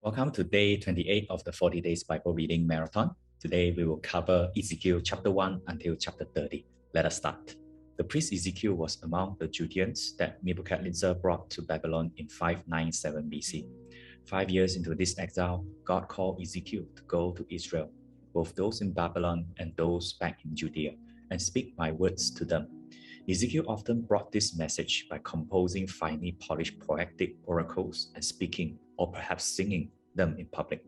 Welcome to day 28 of the 40 Days Bible Reading Marathon. Today we will cover Ezekiel chapter 1 until chapter 30. Let us start. The priest Ezekiel was among the Judeans that Nebuchadnezzar brought to Babylon in 597 BC. 5 years into this exile, God called Ezekiel to go to Israel, both those in Babylon and those back in Judea, and speak my words to them. Ezekiel often brought this message by composing finely polished poetic oracles and speaking, or perhaps singing, them in public.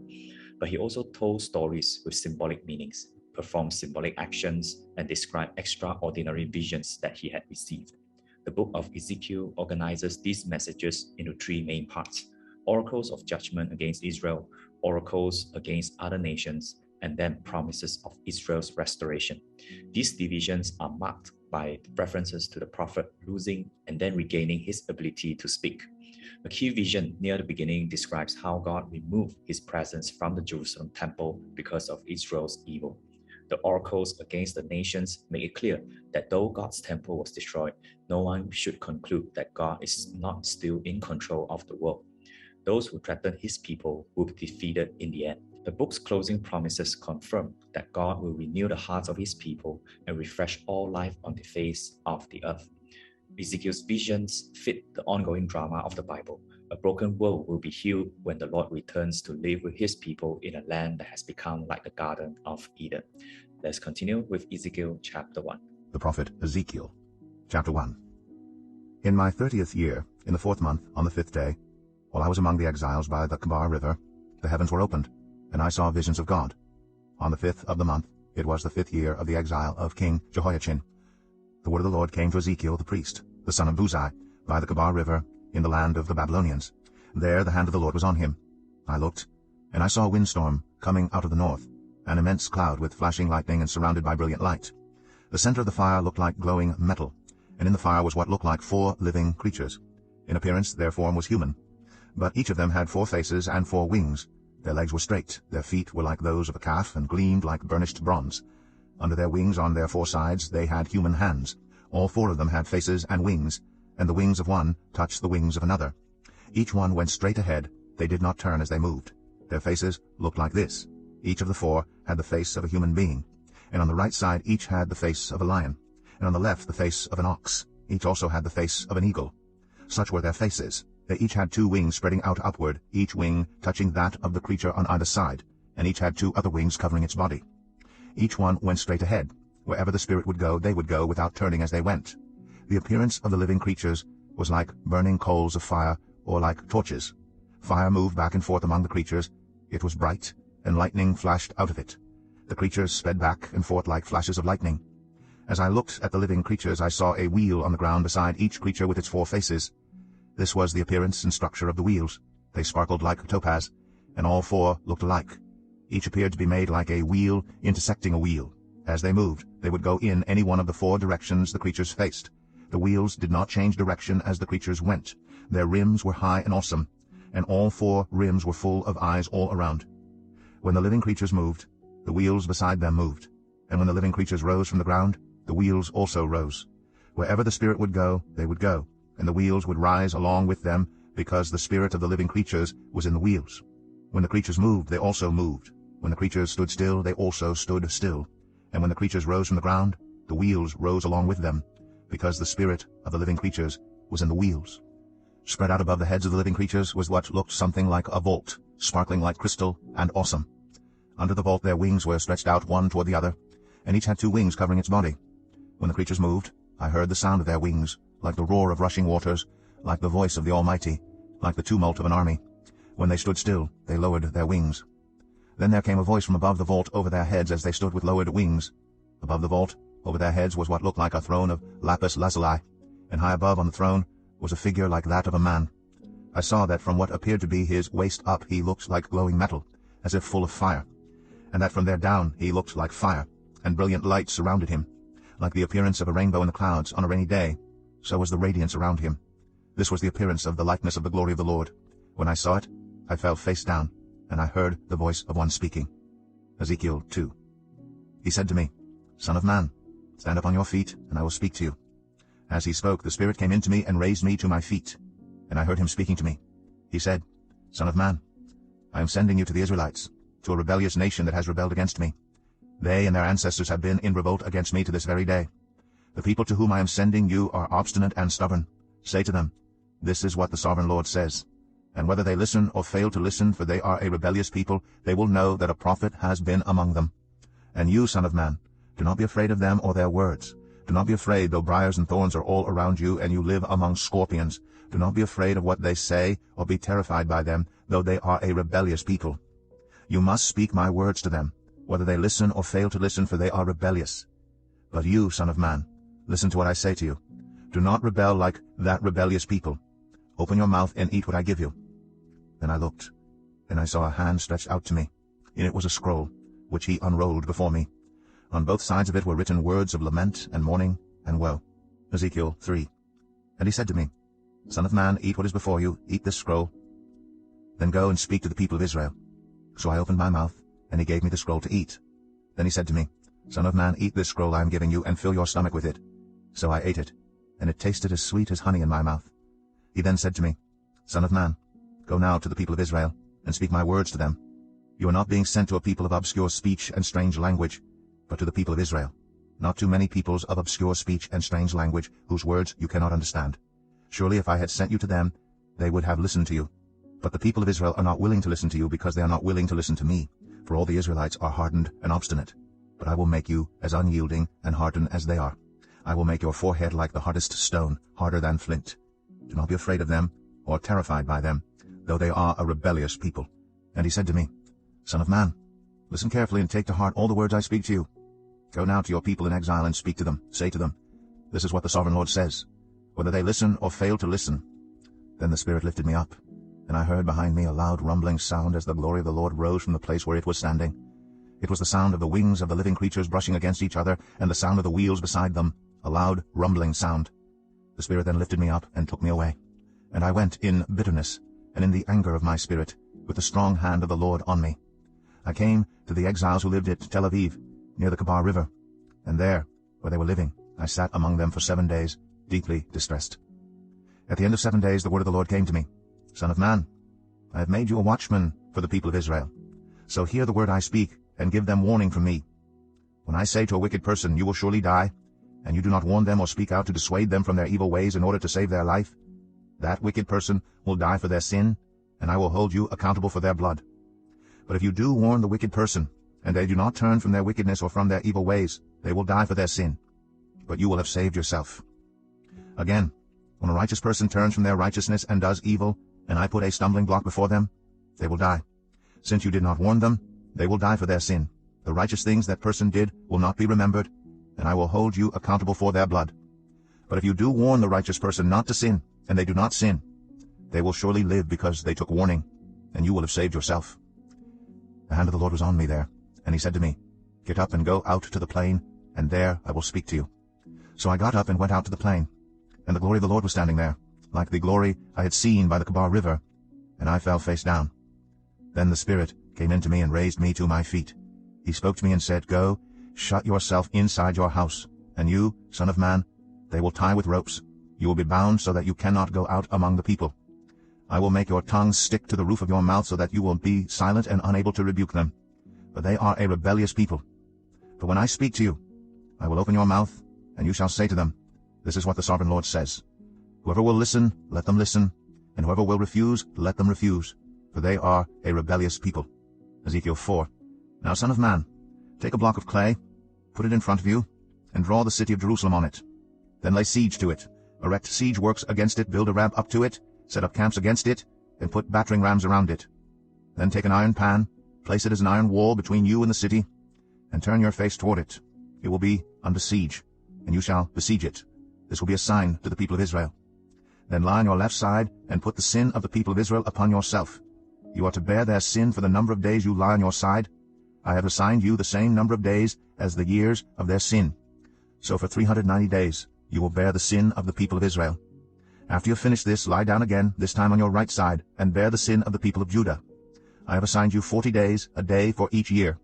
But he also told stories with symbolic meanings, performed symbolic actions, and described extraordinary visions that he had received. The book of Ezekiel organizes these messages into three main parts: oracles of judgment against Israel, oracles against other nations, and then promises of Israel's restoration. These divisions are marked by references to the prophet losing and then regaining his ability to speak. A key vision near the beginning describes how God removed his presence from the Jerusalem temple because of Israel's evil. The oracles against the nations make it clear that though God's temple was destroyed, no one should conclude that God is not still in control of the world. Those who threaten his people will be defeated in the end. The book's closing promises confirm that God will renew the hearts of his people and refresh all life on the face of the earth. Ezekiel's visions fit the ongoing drama of the Bible. A broken world will be healed when the Lord returns to live with his people in a land that has become like the Garden of Eden. Let's continue with Ezekiel chapter 1. The prophet Ezekiel, chapter 1. In my 30th year, in the 4th month, on the 5th day, while I was among the exiles by the Kebar River, the heavens were opened, and I saw visions of God. On the 5th of the month, it was the 5th year of the exile of King Jehoiachin. The word of the Lord came to Ezekiel the priest, the son of Buzi, by the Kebar River, in the land of the Babylonians. There the hand of the Lord was on him. I looked, and I saw a windstorm coming out of the north, an immense cloud with flashing lightning and surrounded by brilliant light. The center of the fire looked like glowing metal, and in the fire was what looked like 4 living creatures. In appearance their form was human, but each of them had 4 faces and 4 wings. Their legs were straight, their feet were like those of a calf and gleamed like burnished bronze. Under their wings on their 4 sides they had human hands. All 4 of them had faces and wings, and the wings of one touched the wings of another. Each one went straight ahead, they did not turn as they moved. Their faces looked like this. Each of the 4 had the face of a human being, and on the right side each had the face of a lion, and on the left the face of an ox. Each also had the face of an eagle. Such were their faces. They each had 2 wings spreading out upward, each wing touching that of the creature on either side, and each had 2 other wings covering its body. Each one went straight ahead. Wherever the spirit would go, they would go without turning as they went. The appearance of the living creatures was like burning coals of fire, or like torches. Fire moved back and forth among the creatures. It was bright, and lightning flashed out of it. The creatures sped back and forth like flashes of lightning. As I looked at the living creatures, I saw a wheel on the ground beside each creature with its 4 faces. This was the appearance and structure of the wheels. They sparkled like topaz, and all 4 looked alike. Each appeared to be made like a wheel intersecting a wheel. As they moved, they would go in any one of the 4 directions the creatures faced. The wheels did not change direction as the creatures went. Their rims were high and awesome, and all 4 rims were full of eyes all around. When the living creatures moved, the wheels beside them moved, and when the living creatures rose from the ground, the wheels also rose. Wherever the spirit would go, they would go, and the wheels would rise along with them, because the spirit of the living creatures was in the wheels. When the creatures moved, they also moved. When the creatures stood still, they also stood still. And when the creatures rose from the ground, the wheels rose along with them, because the spirit of the living creatures was in the wheels. Spread out above the heads of the living creatures was what looked something like a vault, sparkling like crystal and awesome. Under the vault their wings were stretched out one toward the other, and each had 2 wings covering its body. When the creatures moved, I heard the sound of their wings, like the roar of rushing waters, like the voice of the Almighty, like the tumult of an army. When they stood still, they lowered their wings. Then there came a voice from above the vault over their heads as they stood with lowered wings. Above the vault, over their heads, was what looked like a throne of lapis lazuli, and high above on the throne was a figure like that of a man. I saw that from what appeared to be his waist up he looked like glowing metal, as if full of fire, and that from there down he looked like fire, and brilliant light surrounded him. Like the appearance of a rainbow in the clouds on a rainy day, so was the radiance around him. This was the appearance of the likeness of the glory of the Lord. When I saw it, I fell face down, and I heard the voice of one speaking. Ezekiel 2. He said to me, Son of man, stand up on your feet, and I will speak to you. As he spoke, the Spirit came into me and raised me to my feet, and I heard him speaking to me. He said, Son of man, I am sending you to the Israelites, to a rebellious nation that has rebelled against me. They and their ancestors have been in revolt against me to this very day. The people to whom I am sending you are obstinate and stubborn. Say to them, this is what the sovereign Lord says. And whether they listen or fail to listen, for they are a rebellious people, they will know that a prophet has been among them. And you, son of man, do not be afraid of them or their words. Do not be afraid, though briars and thorns are all around you, and you live among scorpions. Do not be afraid of what they say, or be terrified by them, though they are a rebellious people. You must speak my words to them, whether they listen or fail to listen, for they are rebellious. But you, son of man, listen to what I say to you. Do not rebel like that rebellious people. Open your mouth and eat what I give you. Then I looked, and I saw a hand stretched out to me. In it was a scroll, which he unrolled before me. On both sides of it were written words of lament and mourning and woe. Ezekiel 3. And he said to me, Son of man, eat what is before you, eat this scroll. Then go and speak to the people of Israel. So I opened my mouth, and he gave me the scroll to eat. Then he said to me, Son of man, eat this scroll I am giving you, and fill your stomach with it. So I ate it, and it tasted as sweet as honey in my mouth. He then said to me, Son of man, go now to the people of Israel, and speak my words to them. You are not being sent to a people of obscure speech and strange language, but to the people of Israel, not too many peoples of obscure speech and strange language, whose words you cannot understand. Surely if I had sent you to them, they would have listened to you. But the people of Israel are not willing to listen to you, because they are not willing to listen to me. For all the Israelites are hardened and obstinate. But I will make you as unyielding and hardened as they are. I will make your forehead like the hardest stone, harder than flint. Do not be afraid of them, or terrified by them, though they are a rebellious people. And he said to me, Son of man, listen carefully and take to heart all the words I speak to you. Go now to your people in exile and speak to them. Say to them, this is what the sovereign Lord says, whether they listen or fail to listen. Then the Spirit lifted me up, and I heard behind me a loud rumbling sound as the glory of the Lord rose from the place where it was standing. It was the sound of the wings of the living creatures brushing against each other, and the sound of the wheels beside them, a loud rumbling sound. The Spirit then lifted me up and took me away. And I went in bitterness, and in the anger of my spirit, with the strong hand of the Lord on me. I came to the exiles who lived at Tel Aviv, near the Kebar River, and there, where they were living, I sat among them for 7 days, deeply distressed. At the end of 7 days the word of the Lord came to me, Son of man, I have made you a watchman for the people of Israel. So hear the word I speak, and give them warning from me. When I say to a wicked person, you will surely die, and you do not warn them or speak out to dissuade them from their evil ways in order to save their life, that wicked person will die for their sin, and I will hold you accountable for their blood. But if you do warn the wicked person, and they do not turn from their wickedness or from their evil ways, they will die for their sin. But you will have saved yourself. Again, when a righteous person turns from their righteousness and does evil, and I put a stumbling block before them, they will die. Since you did not warn them, they will die for their sin. The righteous things that person did will not be remembered, and I will hold you accountable for their blood. But if you do warn the righteous person not to sin, and they do not sin, they will surely live because they took warning, and you will have saved yourself. The hand of the Lord was on me there, and he said to me, Get up and go out to the plain, and there I will speak to you. So I got up and went out to the plain, and the glory of the Lord was standing there, like the glory I had seen by the Kebar River, and I fell face down. Then the Spirit came into me and raised me to my feet. He spoke to me and said, Go, shut yourself inside your house, and you, son of man, they will tie with ropes. You will be bound so that you cannot go out among the people. I will make your tongue stick to the roof of your mouth so that you will be silent and unable to rebuke them. For they are a rebellious people. For when I speak to you, I will open your mouth, and you shall say to them, This is what the sovereign Lord says. Whoever will listen, let them listen, and whoever will refuse, let them refuse, for they are a rebellious people. Ezekiel 4. Now, son of man, take a block of clay, put it in front of you, and draw the city of Jerusalem on it. Then lay siege to it, erect siege works against it, build a ramp up to it, set up camps against it, and put battering rams around it. Then take an iron pan, place it as an iron wall between you and the city, and turn your face toward it. It will be under siege, and you shall besiege it. This will be a sign to the people of Israel. Then lie on your left side, and put the sin of the people of Israel upon yourself. You are to bear their sin for the number of days you lie on your side. I have assigned you the same number of days as the years of their sin. So for 390 days you will bear the sin of the people of Israel. After you have finished this, lie down again, this time on your right side, and bear the sin of the people of Judah. I have assigned you 40 days, a day for each year.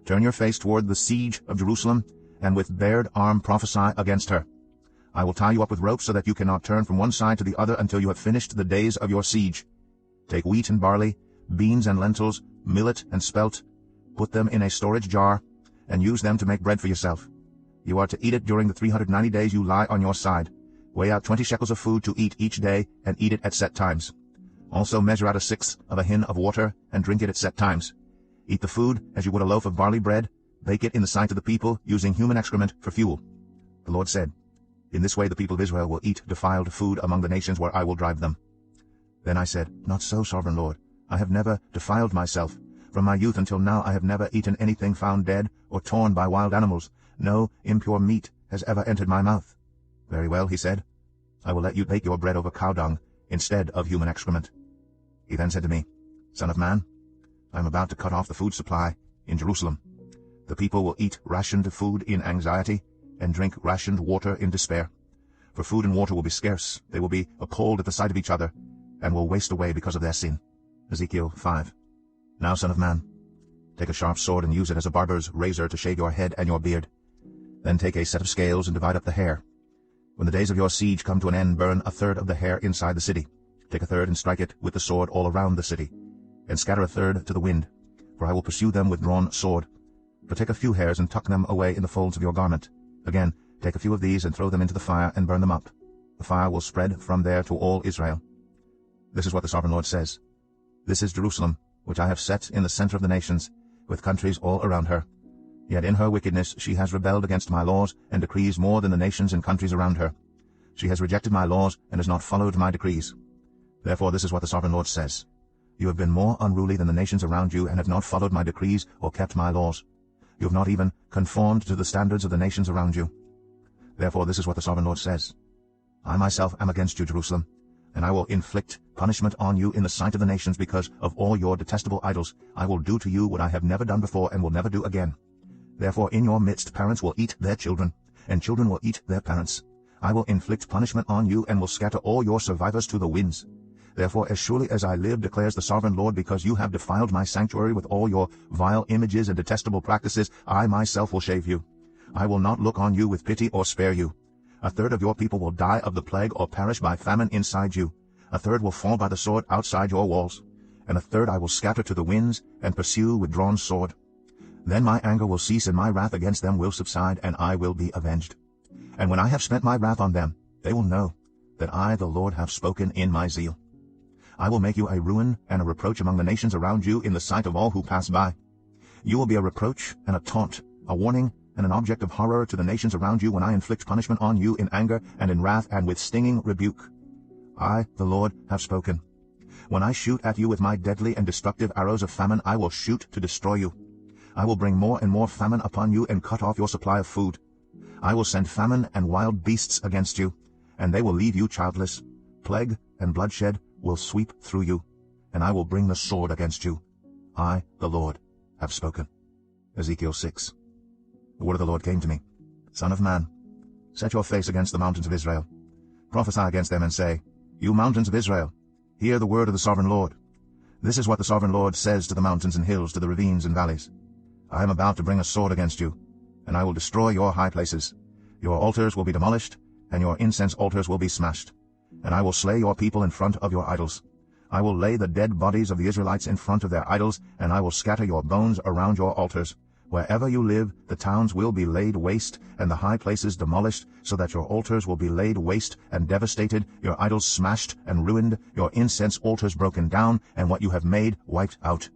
Turn your face toward the siege of Jerusalem, and with bared arm prophesy against her. I will tie you up with ropes so that you cannot turn from one side to the other until you have finished the days of your siege. Take wheat and barley, beans and lentils, millet and spelt. Put them in a storage jar, and use them to make bread for yourself. You are to eat it during the 390 days you lie on your side. Weigh out 20 shekels of food to eat each day, and eat it at set times. Also measure out 1/6 of a hin of water, and drink it at set times. Eat the food as you would a loaf of barley bread. Bake it in the sight of the people, using human excrement for fuel. The Lord said, In this way the people of Israel will eat defiled food among the nations where I will drive them. Then I said, Not so, sovereign Lord. I have never defiled myself. From my youth until now I have never eaten anything found dead or torn by wild animals. No impure meat has ever entered my mouth. Very well, he said. I will let you bake your bread over cow dung instead of human excrement. He then said to me, Son of man, I am about to cut off the food supply in Jerusalem. The people will eat rationed food in anxiety and drink rationed water in despair. For food and water will be scarce. They will be appalled at the sight of each other and will waste away because of their sin. Ezekiel 5. Now, son of man, take a sharp sword and use it as a barber's razor to shave your head and your beard. Then take a set of scales and divide up the hair. When the days of your siege come to an end, burn 1/3 of the hair inside the city. Take 1/3 and strike it with the sword all around the city, and scatter 1/3 to the wind, for I will pursue them with drawn sword. But take a few hairs and tuck them away in the folds of your garment. Again, take a few of these and throw them into the fire and burn them up. The fire will spread from there to all Israel. This is what the Sovereign Lord says. This is Jerusalem, which I have set in the center of the nations, with countries all around her. Yet in her wickedness she has rebelled against my laws and decrees more than the nations and countries around her. She has rejected my laws and has not followed my decrees. Therefore this is what the Sovereign Lord says. You have been more unruly than the nations around you and have not followed my decrees or kept my laws. You have not even conformed to the standards of the nations around you. Therefore this is what the Sovereign Lord says. I myself am against you, Jerusalem, and I will inflict punishment on you in the sight of the nations because of all your detestable idols. I will do to you what I have never done before and will never do again. Therefore in your midst parents will eat their children, and children will eat their parents. I will inflict punishment on you and will scatter all your survivors to the winds. Therefore as surely as I live, declares the Sovereign Lord, because you have defiled my sanctuary with all your vile images and detestable practices, I myself will shave you. I will not look on you with pity or spare you. 1/3 of your people will die of the plague or perish by famine inside you. 1/3 will fall by the sword outside your walls. And 1/3 I will scatter to the winds and pursue with drawn sword. Then my anger will cease and my wrath against them will subside, and I will be avenged. And when I have spent my wrath on them, they will know that I, the Lord, have spoken in my zeal. I will make you a ruin and a reproach among the nations around you in the sight of all who pass by. You will be a reproach and a taunt, a warning and an object of horror to the nations around you when I inflict punishment on you in anger and in wrath and with stinging rebuke. I, the Lord, have spoken. When I shoot at you with my deadly and destructive arrows of famine, I will shoot to destroy you. I will bring more and more famine upon you and cut off your supply of food. I will send famine and wild beasts against you, and they will leave you childless. Plague and bloodshed will sweep through you, and I will bring the sword against you. I, the Lord, have spoken. Ezekiel 6. The word of the Lord came to me. Son of man, set your face against the mountains of Israel. Prophesy against them and say, You mountains of Israel, hear the word of the Sovereign Lord. This is what the Sovereign Lord says to the mountains and hills, to the ravines and valleys. I am about to bring a sword against you, and I will destroy your high places. Your altars will be demolished, and your incense altars will be smashed. And I will slay your people in front of your idols. I will lay the dead bodies of the Israelites in front of their idols, and I will scatter your bones around your altars. Wherever you live, the towns will be laid waste, and the high places demolished, so that your altars will be laid waste and devastated, your idols smashed and ruined, your incense altars broken down, and what you have made wiped out.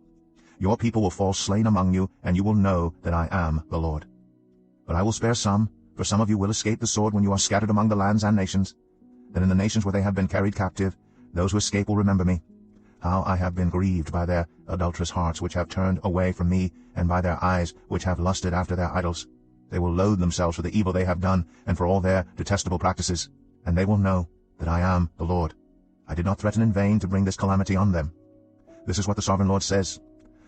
Your people will fall slain among you, and you will know that I am the Lord. But I will spare some, for some of you will escape the sword when you are scattered among the lands and nations. Then in the nations where they have been carried captive, those who escape will remember me, how I have been grieved by their adulterous hearts which have turned away from me, and by their eyes which have lusted after their idols. They will loathe themselves for the evil they have done, and for all their detestable practices, and they will know that I am the Lord. I did not threaten in vain to bring this calamity on them. This is what the Sovereign Lord says.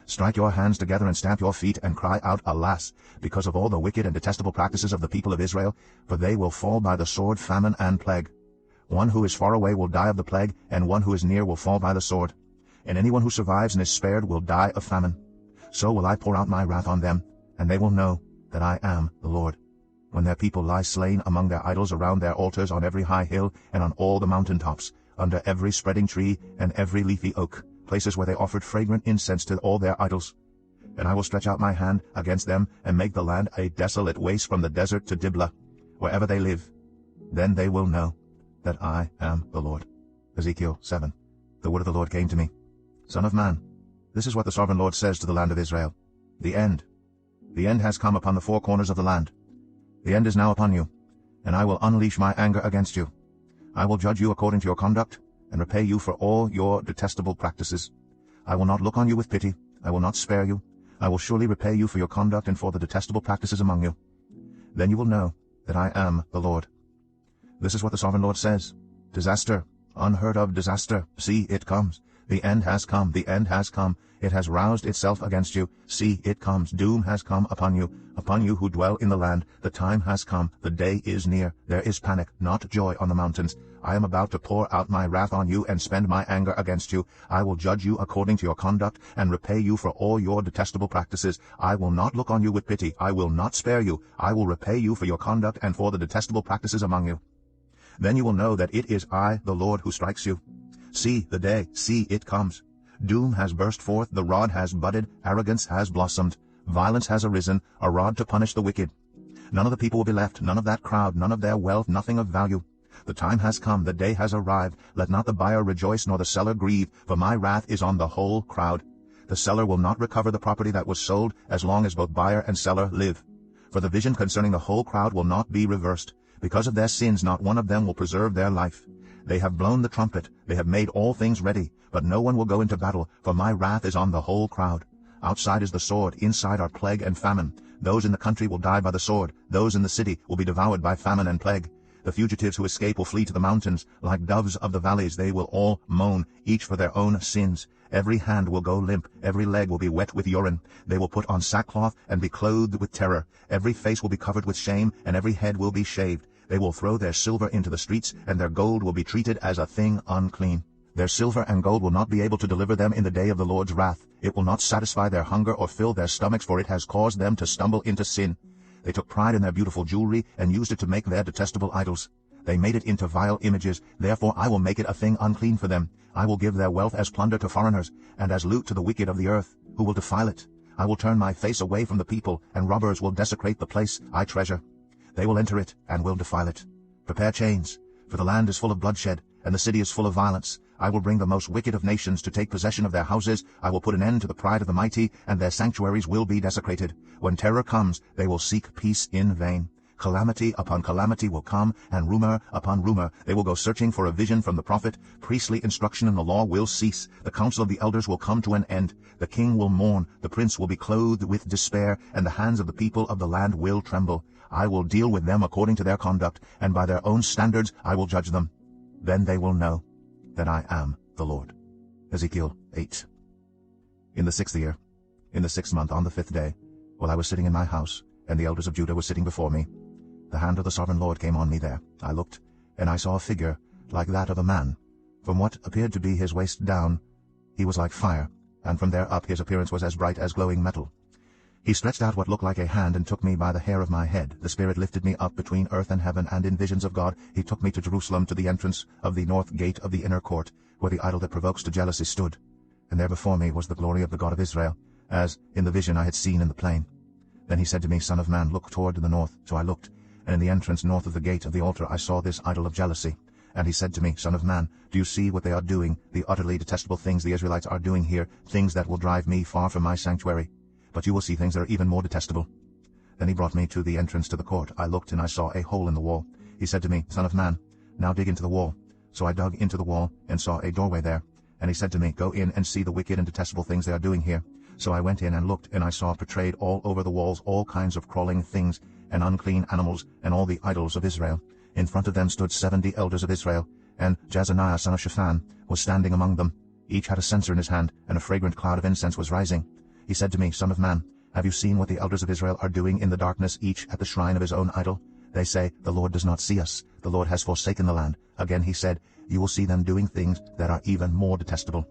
Strike your hands together and stamp your feet, and cry out, Alas, because of all the wicked and detestable practices of the people of Israel, for they will fall by the sword, famine, and plague. One who is far away will die of the plague, and one who is near will fall by the sword. And anyone who survives and is spared will die of famine. So will I pour out my wrath on them, and they will know that I am the Lord. When their people lie slain among their idols around their altars on every high hill and on all the mountain tops, under every spreading tree and every leafy oak, places where they offered fragrant incense to all their idols. And I will stretch out my hand against them, and make the land a desolate waste from the desert to Diblah, wherever they live. Then they will know that I am the Lord. Ezekiel 7. The word of the Lord came to me. Son of man, this is what the sovereign Lord says to the land of Israel. The end has come upon the four corners of the land. The end is now upon you, and I will unleash my anger against you. I will judge you according to your conduct, and repay you for all your detestable practices. I will not look on you with pity. I will not spare you. I will surely repay you for your conduct and for the detestable practices among you. Then you will know that I am the Lord. This is what the sovereign Lord says. Disaster, unheard of disaster. See, it comes. The end has come. The end has come. It has roused itself against you. See, it comes. Doom has come upon you who dwell in the land. The time has come. The day is near. There is panic, not joy on the mountains. I am about to pour out my wrath on you and spend my anger against you. I will judge you according to your conduct and repay you for all your detestable practices. I will not look on you with pity. I will not spare you. I will repay you for your conduct and for the detestable practices among you. Then you will know that it is I, the Lord, who strikes you. See the day, see it comes. Doom has burst forth, the rod has budded, arrogance has blossomed, violence has arisen, a rod to punish the wicked. None of the people will be left, none of that crowd, none of their wealth, nothing of value. The time has come, the day has arrived. Let not the buyer rejoice nor the seller grieve, for my wrath is on the whole crowd. The seller will not recover the property that was sold as long as both buyer and seller live. For the vision concerning the whole crowd will not be reversed. Because of their sins, not one of them will preserve their life. They have blown the trumpet, they have made all things ready, but no one will go into battle, for my wrath is on the whole crowd. Outside is the sword, inside are plague and famine. Those in the country will die by the sword, those in the city will be devoured by famine and plague. The fugitives who escape will flee to the mountains. Like doves of the valleys they will all moan, each for their own sins. Every hand will go limp, every leg will be wet with urine. They will put on sackcloth and be clothed with terror. Every face will be covered with shame, and every head will be shaved. They will throw their silver into the streets, and their gold will be treated as a thing unclean. Their silver and gold will not be able to deliver them in the day of the Lord's wrath. It will not satisfy their hunger or fill their stomachs, for it has caused them to stumble into sin. They took pride in their beautiful jewelry and used it to make their detestable idols. They made it into vile images. Therefore I will make it a thing unclean for them. I will give their wealth as plunder to foreigners, and as loot to the wicked of the earth, who will defile it. I will turn my face away from the people, and robbers will desecrate the place I treasure. They will enter it and will defile it. Prepare chains, for the land is full of bloodshed, and the city is full of violence. I will bring the most wicked of nations to take possession of their houses. I will put an end to the pride of the mighty, and their sanctuaries will be desecrated. When terror comes, they will seek peace in vain. Calamity upon calamity will come, and rumor upon rumor. They will go searching for a vision from the prophet. Priestly instruction in the law will cease. The counsel of the elders will come to an end. The king will mourn, the prince will be clothed with despair, and the hands of the people of the land will tremble. I will deal with them according to their conduct, and by their own standards I will judge them. Then they will know that I am the Lord. Ezekiel 8. In the 6th year, in the 6th month, on the 5th day, while I was sitting in my house, and the elders of Judah were sitting before me, the hand of the sovereign Lord came on me there. I looked, and I saw a figure like that of a man. From what appeared to be his waist down, he was like fire, and from there up his appearance was as bright as glowing metal. He stretched out what looked like a hand and took me by the hair of my head. The Spirit lifted me up between earth and heaven, and in visions of God he took me to Jerusalem, to the entrance of the north gate of the inner court, where the idol that provokes to jealousy stood. And there before me was the glory of the God of Israel, as in the vision I had seen in the plain. Then he said to me, Son of man, look toward the north. So I looked, and in the entrance north of the gate of the altar I saw this idol of jealousy. And he said to me, Son of man, do you see what they are doing, the utterly detestable things the Israelites are doing here, things that will drive me far from my sanctuary? But you will see things that are even more detestable. Then he brought me to the entrance to the court. I looked, and I saw a hole in the wall. He said to me, Son of man, now dig into the wall. So I dug into the wall, and saw a doorway there. And he said to me, Go in and see the wicked and detestable things they are doing here. So I went in and looked, and I saw portrayed all over the walls all kinds of crawling things, and unclean animals, and all the idols of Israel. In front of them stood 70 elders of Israel, and Jazaniah son of Shaphan was standing among them. Each had a censer in his hand, and a fragrant cloud of incense was rising. He said to me, Son of man, have you seen what the elders of Israel are doing in the darkness, each at the shrine of his own idol? They say, The Lord does not see us. The Lord has forsaken the land. Again he said, You will see them doing things that are even more detestable.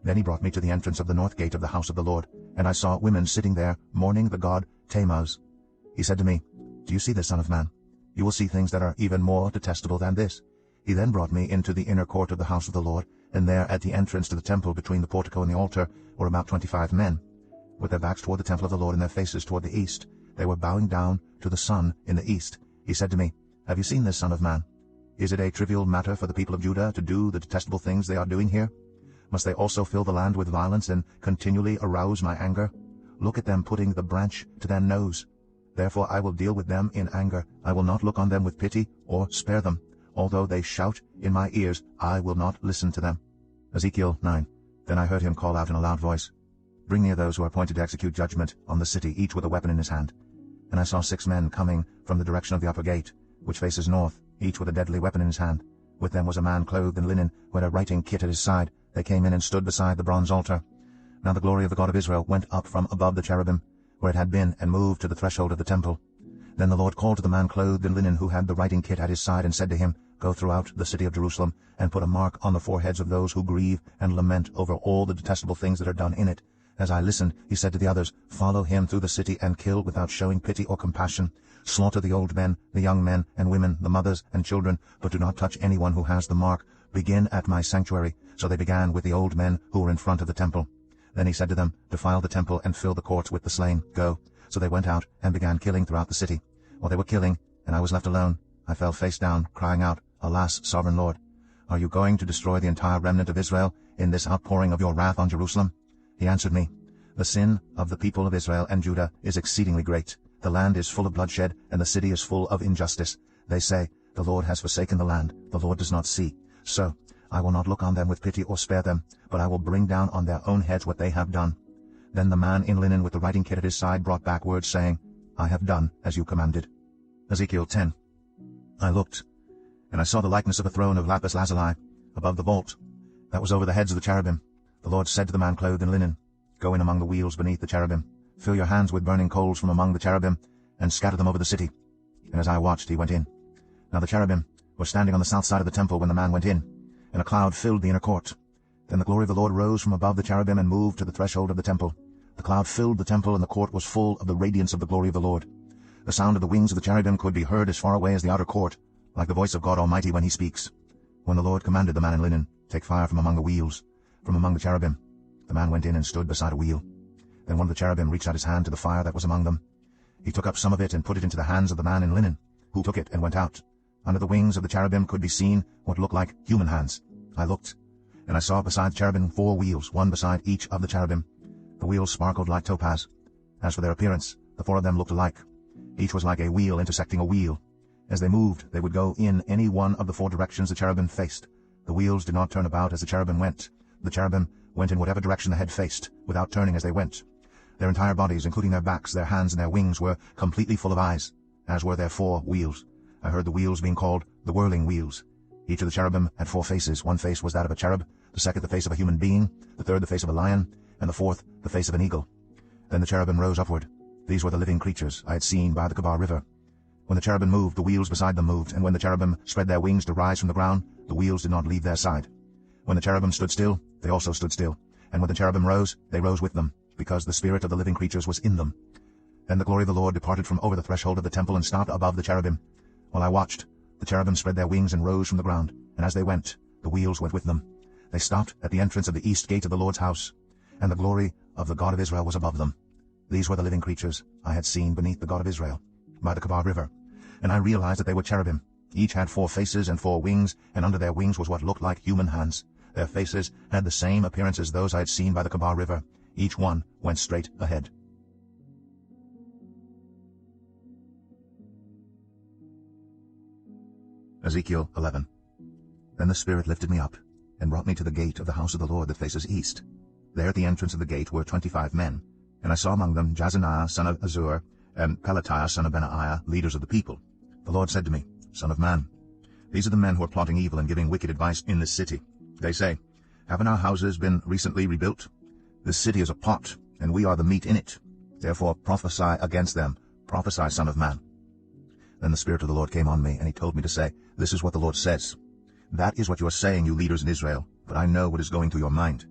Then he brought me to the entrance of the north gate of the house of the Lord, and I saw women sitting there, mourning the god Tammuz. He said to me, Do you see this, Son of man? You will see things that are even more detestable than this. He then brought me into the inner court of the house of the Lord, and there at the entrance to the temple between the portico and the altar were about 25 men, with their backs toward the temple of the Lord and their faces toward the east. They were bowing down to the sun in the east. He said to me, "Have you seen this, son of man? Is it a trivial matter for the people of Judah to do the detestable things they are doing here? Must they also fill the land with violence and continually arouse my anger? Look at them putting the branch to their nose. Therefore I will deal with them in anger. I will not look on them with pity or spare them. Although they shout in my ears, I will not listen to them." Ezekiel 9. Then I heard him call out in a loud voice, "Bring near those who are appointed to execute judgment on the city, each with a weapon in his hand." And I saw 6 men coming from the direction of the upper gate, which faces north, each with a deadly weapon in his hand. With them was a man clothed in linen, who had a writing kit at his side. They came in and stood beside the bronze altar. Now the glory of the God of Israel went up from above the cherubim, where it had been, and moved to the threshold of the temple. Then the Lord called to the man clothed in linen who had the writing kit at his side, and said to him, "Go throughout the city of Jerusalem, and put a mark on the foreheads of those who grieve and lament over all the detestable things that are done in it." As I listened, he said to the others, "Follow him through the city and kill without showing pity or compassion. Slaughter the old men, the young men and women, the mothers and children, but do not touch anyone who has the mark. Begin at my sanctuary." So they began with the old men who were in front of the temple. Then he said to them, "Defile the temple and fill the courts with the slain. Go." So they went out and began killing throughout the city. While they were killing, and I was left alone, I fell face down, crying out, "Alas, sovereign Lord, are you going to destroy the entire remnant of Israel in this outpouring of your wrath on Jerusalem?" He answered me, "The sin of the people of Israel and Judah is exceedingly great. The land is full of bloodshed, and the city is full of injustice. They say, 'The Lord has forsaken the land, the Lord does not see.' So I will not look on them with pity or spare them, but I will bring down on their own heads what they have done." Then the man in linen with the writing kit at his side brought back word, saying, "I have done as you commanded." Ezekiel 10. I looked, and I saw the likeness of a throne of lapis lazuli above the vault that was over the heads of the cherubim. The Lord said to the man clothed in linen, "Go in among the wheels beneath the cherubim. Fill your hands with burning coals from among the cherubim, and scatter them over the city." And as I watched, he went in. Now the cherubim were standing on the south side of the temple when the man went in, and a cloud filled the inner court. Then the glory of the Lord rose from above the cherubim and moved to the threshold of the temple. The cloud filled the temple, and the court was full of the radiance of the glory of the Lord. The sound of the wings of the cherubim could be heard as far away as the outer court, like the voice of God Almighty when he speaks. When the Lord commanded the man in linen, "Take fire from among the wheels, from among the cherubim," the man went in and stood beside a wheel. Then one of the cherubim reached out his hand to the fire that was among them. He took up some of it and put it into the hands of the man in linen, who took it and went out. Under the wings of the cherubim could be seen what looked like human hands. I looked, and I saw beside the cherubim 4 wheels, one beside each of the cherubim. The wheels sparkled like topaz. As for their appearance, the 4 of them looked alike. Each was like a wheel intersecting a wheel. As they moved, they would go in any one of the 4 directions the cherubim faced. The wheels did not turn about as the cherubim went. The cherubim went in whatever direction the head faced, without turning as they went. Their entire bodies, including their backs, their hands, and their wings, were completely full of eyes, as were their 4 wheels. I heard the wheels being called the whirling wheels. Each of the cherubim had 4 faces. One face was that of a cherub, the second the face of a human being, the third the face of a lion, and the 4th the face of an eagle. Then the cherubim rose upward. These were the living creatures I had seen by the Kabar River. When the cherubim moved, the wheels beside them moved, and when the cherubim spread their wings to rise from the ground, the wheels did not leave their side. When the cherubim stood still, they also stood still, and when the cherubim rose, they rose with them, because the spirit of the living creatures was in them. Then the glory of the Lord departed from over the threshold of the temple and stopped above the cherubim. While I watched, the cherubim spread their wings and rose from the ground, and as they went, the wheels went with them. They stopped at the entrance of the east gate of the Lord's house, and the glory of the God of Israel was above them. These were the living creatures I had seen beneath the God of Israel, by the Kabar River, and I realized that they were cherubim. Each had 4 faces and 4 wings, and under their wings was what looked like human hands. Their faces had the same appearance as those I had seen by the Kabar River. Each one went straight ahead. Ezekiel 11. Then the Spirit lifted me up, and brought me to the gate of the house of the Lord that faces east. There at the entrance of the gate were 25 men, and I saw among them Jazaniah son of Azur, and Pelatiah son of Benaiah, leaders of the people. The Lord said to me, "Son of man, these are the men who are plotting evil and giving wicked advice in this city. They say, 'Haven't our houses been recently rebuilt? This city is a pot, and we are the meat in it. Therefore prophesy against them. Prophesy, son of man.'" Then the Spirit of the Lord came on me, and he told me to say, "This is what the Lord says. That is what you are saying, you leaders in Israel, but I know what is going through your mind.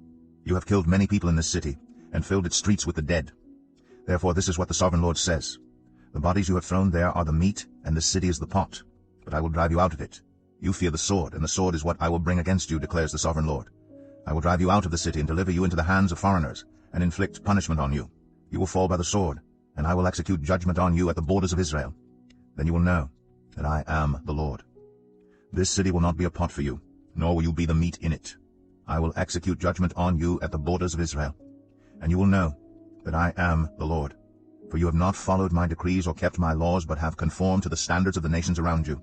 You have killed many people in this city, and filled its streets with the dead. Therefore this is what the sovereign Lord says. The bodies you have thrown there are the meat, and the city is the pot. But I will drive you out of it. You fear the sword, and the sword is what I will bring against you, declares the sovereign Lord. I will drive you out of the city and deliver you into the hands of foreigners, and inflict punishment on you. You will fall by the sword, and I will execute judgment on you at the borders of Israel. Then you will know that I am the Lord. This city will not be a pot for you, nor will you be the meat in it. I will execute judgment on you at the borders of Israel. And you will know that I am the Lord. For you have not followed my decrees or kept my laws, but have conformed to the standards of the nations around you.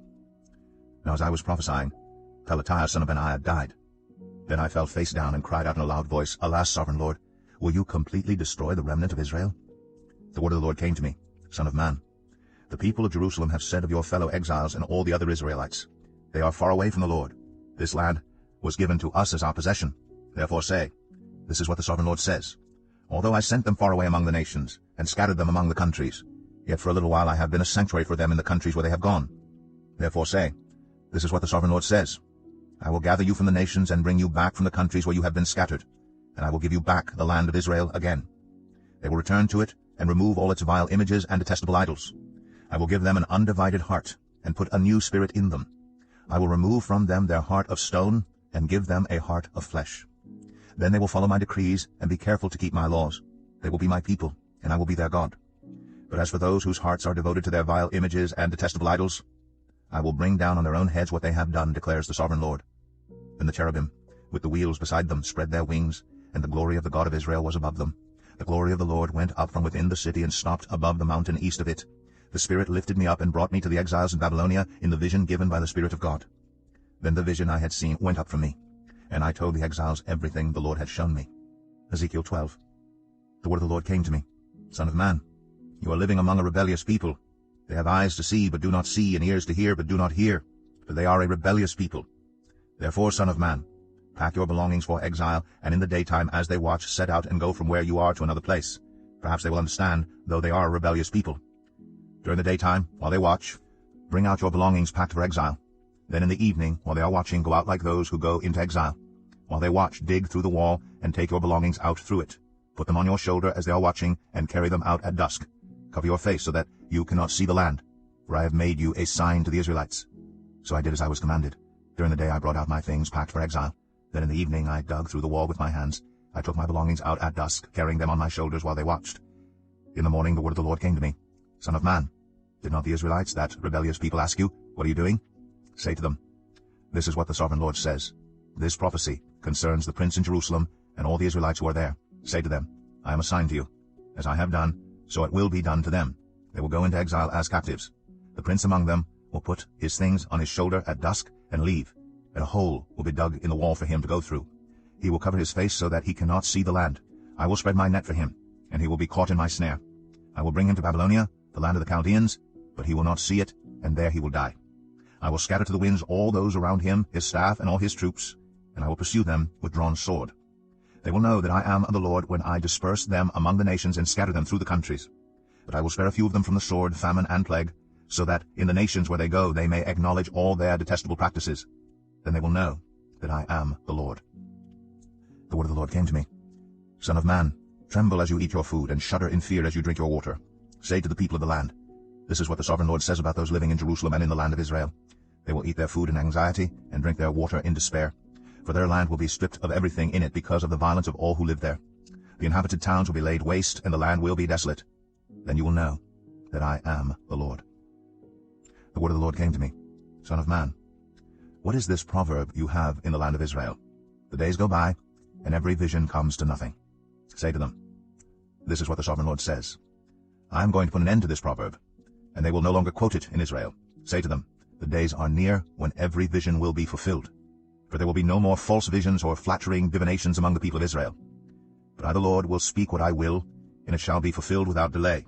Now as I was prophesying, Pelatiah son of Benaiah died. Then I fell face down and cried out in a loud voice, Alas, sovereign Lord, will you completely destroy the remnant of Israel? The word of the Lord came to me, Son of man, the people of Jerusalem have said of your fellow exiles and all the other Israelites, They are far away from the Lord. This land was given to us as our possession. Therefore say, This is what the sovereign Lord says. Although I sent them far away among the nations, and scattered them among the countries, yet for a little while I have been a sanctuary for them in the countries where they have gone. Therefore say, This is what the sovereign Lord says. I will gather you from the nations and bring you back from the countries where you have been scattered, and I will give you back the land of Israel again. They will return to it and remove all its vile images and detestable idols. I will give them an undivided heart and put a new spirit in them. I will remove from them their heart of stone and give them a heart of flesh. Then they will follow my decrees and be careful to keep my laws. They will be my people, and I will be their God. But as for those whose hearts are devoted to their vile images and detestable idols, I will bring down on their own heads what they have done, declares the sovereign Lord. Then the cherubim, with the wheels beside them, spread their wings, and the glory of the God of Israel was above them. The glory of the Lord went up from within the city and stopped above the mountain east of it. The Spirit lifted me up and brought me to the exiles in Babylonia in the vision given by the Spirit of God. Then the vision I had seen went up from me, and I told the exiles everything the Lord had shown me. Ezekiel 12. The word of the Lord came to me, Son of man, you are living among a rebellious people. They have eyes to see, but do not see, and ears to hear, but do not hear, for they are a rebellious people. Therefore, son of man, pack your belongings for exile, and in the daytime as they watch, set out and go from where you are to another place. Perhaps they will understand, though they are a rebellious people. During the daytime, while they watch, bring out your belongings packed for exile. Then in the evening, while they are watching, go out like those who go into exile. While they watch, dig through the wall, and take your belongings out through it. Put them on your shoulder as they are watching, and carry them out at dusk. Cover your face so that you cannot see the land, for I have made you a sign to the Israelites. So I did as I was commanded. During the day I brought out my things packed for exile. Then in the evening I dug through the wall with my hands. I took my belongings out at dusk, carrying them on my shoulders while they watched. In the morning the word of the Lord came to me, Son of man, did not the Israelites, that rebellious people, ask you, What are you doing? Say to them, This is what the sovereign Lord says. This prophecy concerns the prince in Jerusalem and all the Israelites who are there. Say to them, I am a sign to you. As I have done, so it will be done to them. They will go into exile as captives. The prince among them will put his things on his shoulder at dusk and leave, and a hole will be dug in the wall for him to go through. He will cover his face so that he cannot see the land. I will spread my net for him, and he will be caught in my snare. I will bring him to Babylonia, the land of the Chaldeans, but he will not see it, and there he will die. I will scatter to the winds all those around him, his staff, and all his troops, and I will pursue them with drawn sword. They will know that I am the Lord when I disperse them among the nations and scatter them through the countries. But I will spare a few of them from the sword, famine, and plague, so that in the nations where they go they may acknowledge all their detestable practices. Then they will know that I am the Lord. The word of the Lord came to me, Son of man, tremble as you eat your food, and shudder in fear as you drink your water. Say to the people of the land, This is what the sovereign Lord says about those living in Jerusalem and in the land of Israel. They will eat their food in anxiety and drink their water in despair. For their land will be stripped of everything in it because of the violence of all who live there. The inhabited towns will be laid waste, and the land will be desolate. Then you will know that I am the Lord. The word of the Lord came to me, Son of man, what is this proverb you have in the land of Israel? The days go by, and every vision comes to nothing. Say to them, This is what the sovereign Lord says. I am going to put an end to this proverb, and they will no longer quote it in Israel. Say to them, The days are near when every vision will be fulfilled. For there will be no more false visions or flattering divinations among the people of Israel. But I, the Lord, will speak what I will, and it shall be fulfilled without delay.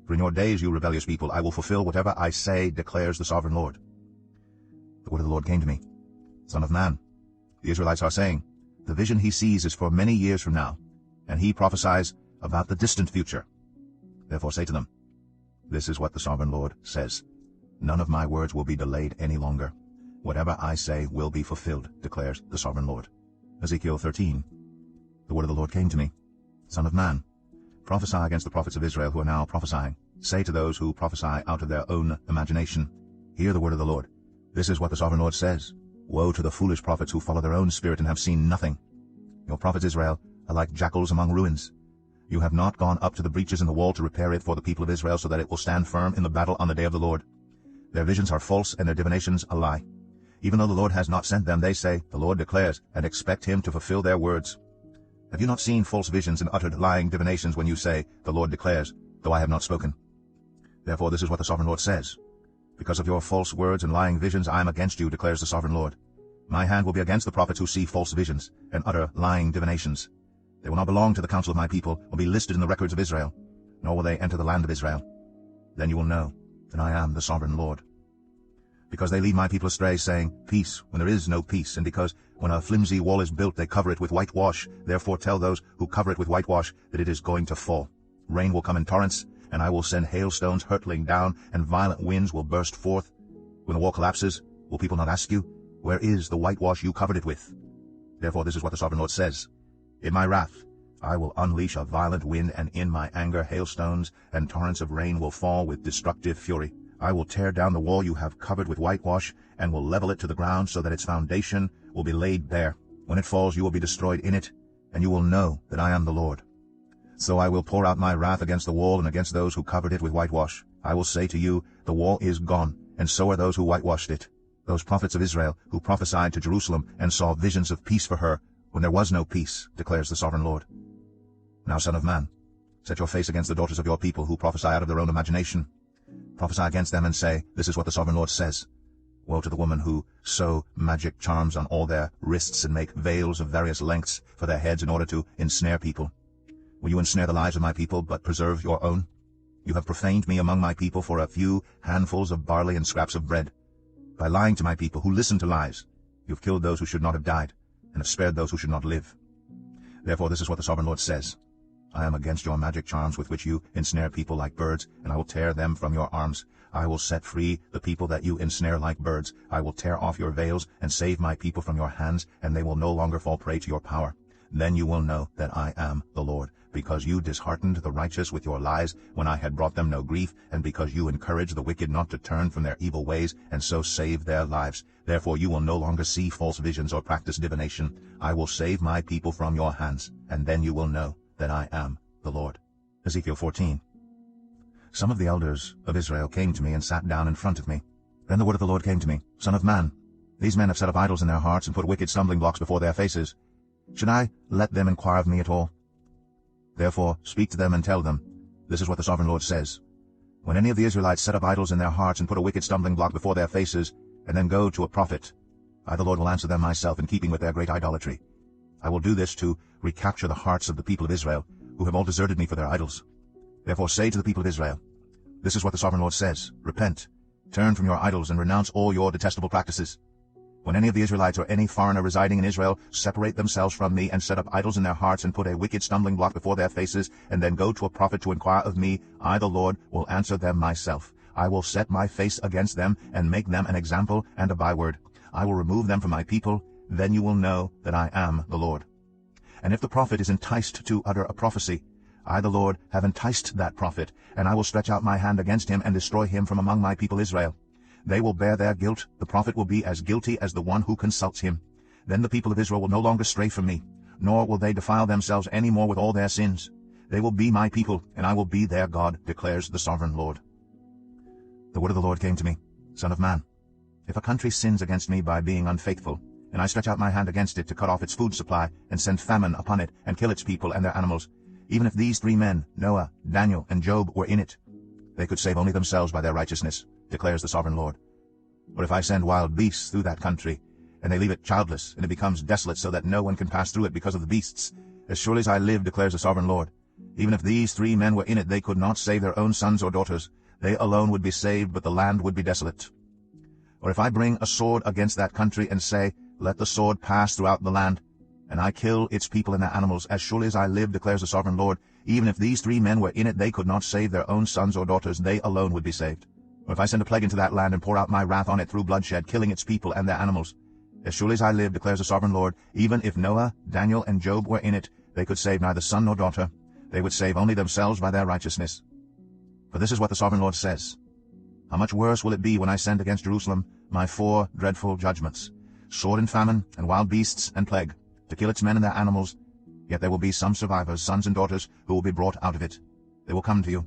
For in your days, you rebellious people, I will fulfill whatever I say, declares the sovereign Lord. The word of the Lord came to me, Son of man, the Israelites are saying, The vision he sees is for many years from now, and he prophesies about the distant future. Therefore say to them, This is what the sovereign Lord says. None of my words will be delayed any longer. Whatever I say will be fulfilled, declares the sovereign Lord. Ezekiel 13. The word of the Lord came to me, Son of man, prophesy against the prophets of Israel who are now prophesying. Say to those who prophesy out of their own imagination, Hear the word of the Lord. This is what the sovereign Lord says. Woe to the foolish prophets who follow their own spirit and have seen nothing. Your prophets Israel are like jackals among ruins. You have not gone up to the breaches in the wall to repair it for the people of Israel, so that it will stand firm in the battle on the day of the Lord. Their visions are false, and their divinations a lie. Even though the Lord has not sent them, they say, the Lord declares, and expect him to fulfill their words. Have you not seen false visions and uttered lying divinations when you say, the Lord declares, though I have not spoken? Therefore this is what the Sovereign Lord says. Because of your false words and lying visions, I am against you, declares the Sovereign Lord. My hand will be against the prophets who see false visions and utter lying divinations. They will not belong to the council of my people, or be listed in the records of Israel, nor will they enter the land of Israel. Then you will know that I am the Sovereign Lord. Because they lead my people astray, saying, peace, when there is no peace, and because when a flimsy wall is built, they cover it with whitewash, therefore tell those who cover it with whitewash that it is going to fall. Rain will come in torrents, and I will send hailstones hurtling down, and violent winds will burst forth. When the wall collapses, will people not ask you, where is the whitewash you covered it with? Therefore this is what the Sovereign Lord says. In my wrath I will unleash a violent wind, and in my anger hailstones and torrents of rain will fall with destructive fury. I will tear down the wall you have covered with whitewash, and will level it to the ground, so that its foundation will be laid bare. When it falls, you will be destroyed in it, and you will know that I am the Lord. So I will pour out my wrath against the wall and against those who covered it with whitewash. I will say to you, the wall is gone, and so are those who whitewashed it. Those prophets of Israel who prophesied to Jerusalem and saw visions of peace for her, when there was no peace, declares the Sovereign Lord. Now, son of man, set your face against the daughters of your people who prophesy out of their own imagination. Prophesy against them and say, this is what the Sovereign Lord says. Woe to the woman who sew magic charms on all their wrists and make veils of various lengths for their heads in order to ensnare people. Will you ensnare the lives of my people, but preserve your own? You have profaned me among my people for a few handfuls of barley and scraps of bread. By lying to my people who listen to lies, you have killed those who should not have died, and have spared those who should not live. Therefore this is what the Sovereign Lord says. I am against your magic charms with which you ensnare people like birds, and I will tear them from your arms. I will set free the people that you ensnare like birds. I will tear off your veils and save my people from your hands, and they will no longer fall prey to your power. Then you will know that I am the Lord, because you disheartened the righteous with your lies when I had brought them no grief, and because you encouraged the wicked not to turn from their evil ways, and so save their lives. Therefore you will no longer see false visions or practice divination. I will save my people from your hands, and then you will know that I am the Lord. Ezekiel 14. Some of the elders of Israel came to me and sat down in front of me. Then the word of the Lord came to me, Son of man, these men have set up idols in their hearts and put wicked stumbling blocks before their faces. Should I let them inquire of me at all? Therefore speak to them and tell them, this is what the Sovereign Lord says. When any of the Israelites set up idols in their hearts and put a wicked stumbling block before their faces, and then go to a prophet, I the Lord will answer them myself in keeping with their great idolatry. I will do this to recapture the hearts of the people of Israel, who have all deserted me for their idols. Therefore say to the people of Israel, this is what the Sovereign Lord says. Repent, turn from your idols, and renounce all your detestable practices. When any of the Israelites or any foreigner residing in Israel separate themselves from me and set up idols in their hearts and put a wicked stumbling block before their faces, and then go to a prophet to inquire of me, I the Lord will answer them myself. I will set my face against them and make them an example and a byword. I will remove them from my people. Then you will know that I am the Lord. And if the prophet is enticed to utter a prophecy, I the Lord have enticed that prophet, and I will stretch out my hand against him and destroy him from among my people Israel. They will bear their guilt. The prophet will be as guilty as the one who consults him. Then the people of Israel will no longer stray from me, nor will they defile themselves any more with all their sins. They will be my people, and I will be their God, declares the Sovereign Lord. The word of the Lord came to me, Son of man, if a country sins against me by being unfaithful, and I stretch out my hand against it to cut off its food supply, and send famine upon it, and kill its people and their animals, even if these 3 men, Noah, Daniel, and Job, were in it, they could save only themselves by their righteousness, declares the Sovereign Lord. Or if I send wild beasts through that country, and they leave it childless, and it becomes desolate so that no one can pass through it because of the beasts, as surely as I live, declares the Sovereign Lord, even if these 3 men were in it, they could not save their own sons or daughters. They alone would be saved, but the land would be desolate. Or if I bring a sword against that country and say, let the sword pass throughout the land, and I kill its people and their animals, as surely as I live, declares the Sovereign Lord, even if these 3 men were in it, they could not save their own sons or daughters. They alone would be saved. Or if I send a plague into that land and pour out my wrath on it through bloodshed, killing its people and their animals, as surely as I live, declares the Sovereign Lord, even if Noah, Daniel, and Job were in it, they could save neither son nor daughter. They would save only themselves by their righteousness. For this is what the Sovereign Lord says. How much worse will it be when I send against Jerusalem my 4 dreadful judgments, sword and famine, and wild beasts and plague. to kill its men and their animals. Yet there will be some survivors, sons and daughters, who will be brought out of it. They will come to you.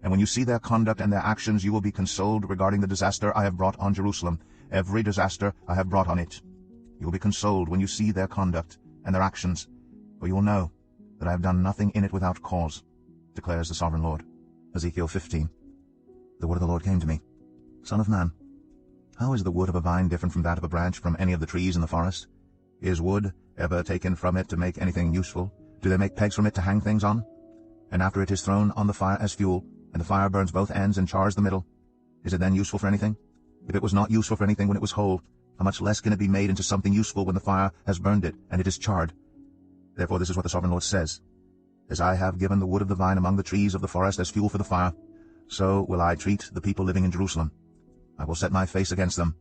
And when you see their conduct and their actions, you will be consoled regarding the disaster I have brought on Jerusalem, every disaster I have brought on it. You will be consoled when you see their conduct and their actions, for you will know that I have done nothing in it without cause, declares the sovereign Lord. Ezekiel 15. The word of the Lord came to me. Son of man, how is the wood of a vine different from that of a branch from any of the trees in the forest? Is wood ever taken from it to make anything useful? Do they make pegs from it to hang things on? And after it is thrown on the fire as fuel, and the fire burns both ends and chars the middle, is it then useful for anything? If it was not useful for anything when it was whole, how much less can it be made into something useful when the fire has burned it, and it is charred? Therefore this is what the sovereign Lord says. As I have given the wood of the vine among the trees of the forest as fuel for the fire, so will I treat the people living in Jerusalem. I will set my face against them.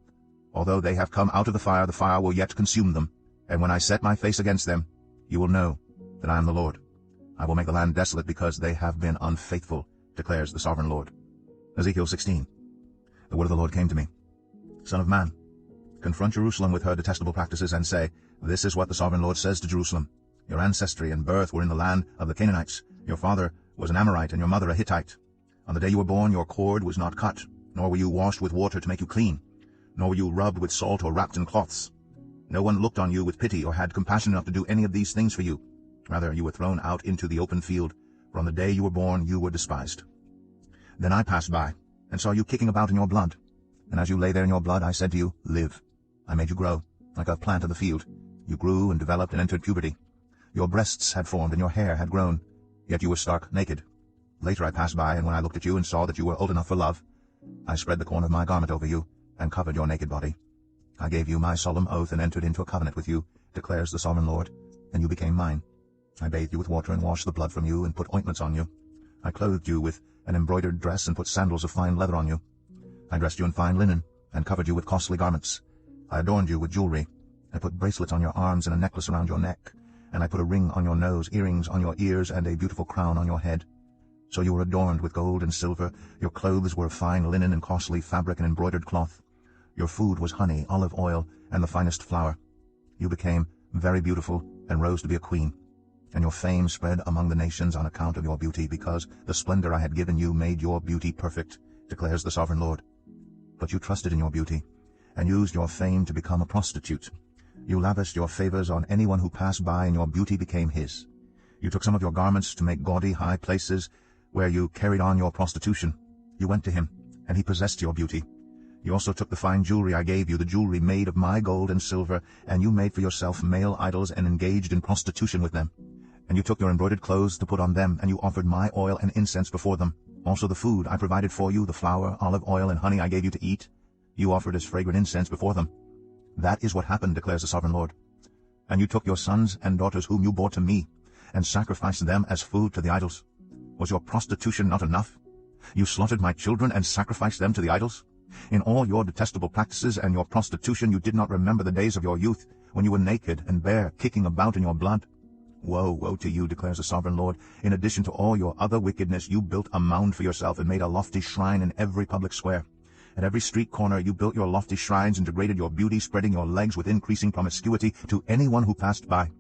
Although they have come out of the fire will yet consume them. And when I set my face against them, you will know that I am the Lord. I will make the land desolate because they have been unfaithful, declares the sovereign Lord. Ezekiel 16. The word of the Lord came to me. Son of man, confront Jerusalem with her detestable practices and say, This is what the sovereign Lord says to Jerusalem. Your ancestry and birth were in the land of the Canaanites. Your father was an Amorite and your mother a Hittite. On the day you were born, your cord was not cut, nor were you washed with water to make you clean, nor were you rubbed with salt or wrapped in cloths. No one looked on you with pity or had compassion enough to do any of these things for you. Rather, you were thrown out into the open field, for on the day you were born you were despised. Then I passed by, and saw you kicking about in your blood. And as you lay there in your blood, I said to you, Live. I made you grow, like a plant of the field. You grew and developed and entered puberty. Your breasts had formed and your hair had grown, yet you were stark naked. Later I passed by, and when I looked at you and saw that you were old enough for love, I spread the corner of my garment over you, and covered your naked body. I gave you my solemn oath and entered into a covenant with you, declares the sovereign Lord, and you became mine. I bathed you with water and washed the blood from you and put ointments on you. I clothed you with an embroidered dress and put sandals of fine leather on you. I dressed you in fine linen and covered you with costly garments. I adorned you with jewelry. I put bracelets on your arms and a necklace around your neck. And I put a ring on your nose, earrings on your ears, and a beautiful crown on your head. So you were adorned with gold and silver. Your clothes were of fine linen and costly fabric and embroidered cloth. Your food was honey, olive oil, and the finest flour. You became very beautiful and rose to be a queen. And your fame spread among the nations on account of your beauty, because the splendor I had given you made your beauty perfect, declares the sovereign Lord. But you trusted in your beauty, and used your fame to become a prostitute. You lavished your favors on anyone who passed by, and your beauty became his. You took some of your garments to make gaudy high places where you carried on your prostitution. You went to him, and he possessed your beauty. You also took the fine jewelry I gave you, the jewelry made of my gold and silver, and you made for yourself male idols and engaged in prostitution with them. And you took your embroidered clothes to put on them, and you offered my oil and incense before them. Also the food I provided for you, the flour, olive oil, and honey I gave you to eat, you offered as fragrant incense before them. That is what happened, declares the sovereign Lord. And you took your sons and daughters whom you bore to me, and sacrificed them as food to the idols. Was your prostitution not enough? You slaughtered my children and sacrificed them to the idols? In all your detestable practices and your prostitution you did not remember the days of your youth, when you were naked and bare, kicking about in your blood. Woe, woe to you, declares the sovereign Lord. In addition to all your other wickedness, you built a mound for yourself and made a lofty shrine in every public square. At every street corner you built your lofty shrines and degraded your beauty, spreading your legs with increasing promiscuity to anyone who passed by.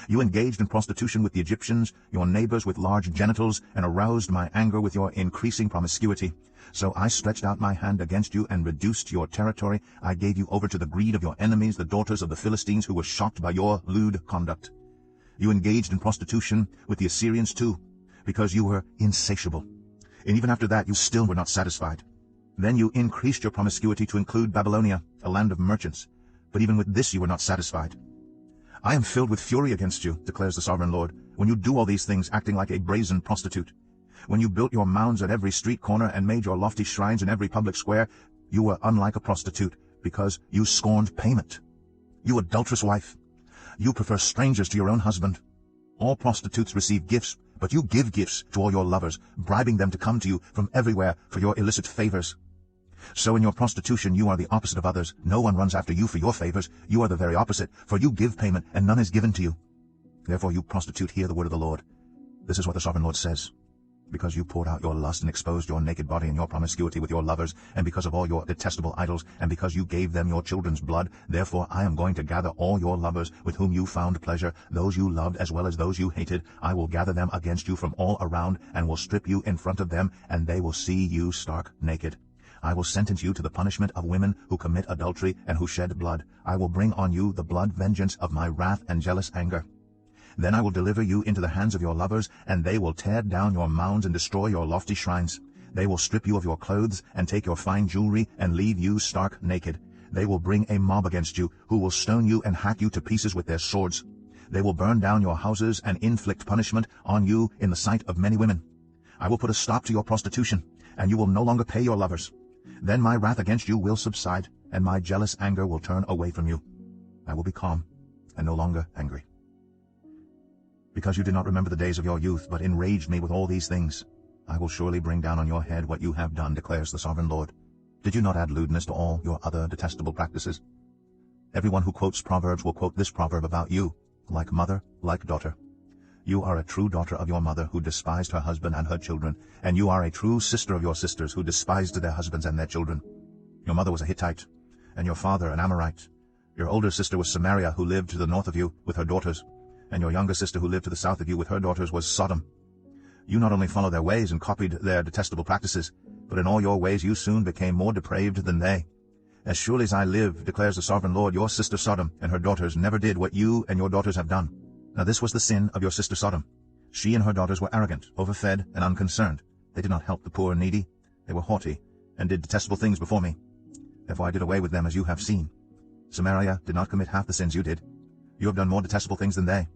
You engaged in prostitution with the Egyptians, your neighbors with large genitals, and aroused my anger with your increasing promiscuity. So I stretched out my hand against you and reduced your territory. I gave you over to the greed of your enemies, the daughters of the Philistines, who were shocked by your lewd conduct. You engaged in prostitution with the Assyrians too, because you were insatiable. And even after that you still were not satisfied. Then you increased your promiscuity to include Babylonia, a land of merchants. But even with this you were not satisfied. I am filled with fury against you, declares the sovereign Lord, when you do all these things acting like a brazen prostitute. When you built your mounds at every street corner and made your lofty shrines in every public square, you were unlike a prostitute, because you scorned payment. You adulterous wife, you prefer strangers to your own husband. All prostitutes receive gifts, but you give gifts to all your lovers, bribing them to come to you from everywhere for your illicit favors. So in your prostitution you are the opposite of others. No one runs after you for your favors. You are the very opposite, for you give payment, and none is given to you. Therefore you prostitute, hear the word of the Lord. This is what the sovereign Lord says. because you poured out your lust and exposed your naked body and your promiscuity with your lovers, and because of all your detestable idols, and because you gave them your children's blood, therefore I am going to gather all your lovers with whom you found pleasure, those you loved as well as those you hated. I will gather them against you from all around, and will strip you in front of them, and they will see you stark naked. I will sentence you to the punishment of women who commit adultery and who shed blood. I will bring on you the blood vengeance of my wrath and jealous anger. Then I will deliver you into the hands of your lovers, and they will tear down your mounds and destroy your lofty shrines. They will strip you of your clothes and take your fine jewelry and leave you stark naked. They will bring a mob against you, who will stone you and hack you to pieces with their swords. They will burn down your houses and inflict punishment on you in the sight of many women. I will put a stop to your prostitution, and you will no longer pay your lovers. Then my wrath against you will subside, and my jealous anger will turn away from you. I will be calm and no longer angry. Because you did not remember the days of your youth, but enraged me with all these things, I will surely bring down on your head what you have done, declares the sovereign Lord. Did you not add lewdness to all your other detestable practices? Everyone who quotes Proverbs will quote this proverb about you, like mother, like daughter. You are a true daughter of your mother, who despised her husband and her children, and you are a true sister of your sisters, who despised their husbands and their children. Your mother was a Hittite, and your father an Amorite. Your older sister was Samaria, who lived to the north of you with her daughters, and your younger sister who lived to the south of you with her daughters was Sodom. You not only followed their ways and copied their detestable practices, but in all your ways you soon became more depraved than they. As surely as I live, declares the sovereign Lord, your sister Sodom and her daughters never did what you and your daughters have done. Now this was the sin of your sister Sodom. She and her daughters were arrogant, overfed, and unconcerned. They did not help the poor and needy. They were haughty, and did detestable things before me. Therefore I did away with them, as you have seen. Samaria did not commit half the sins you did. You have done more detestable things than they,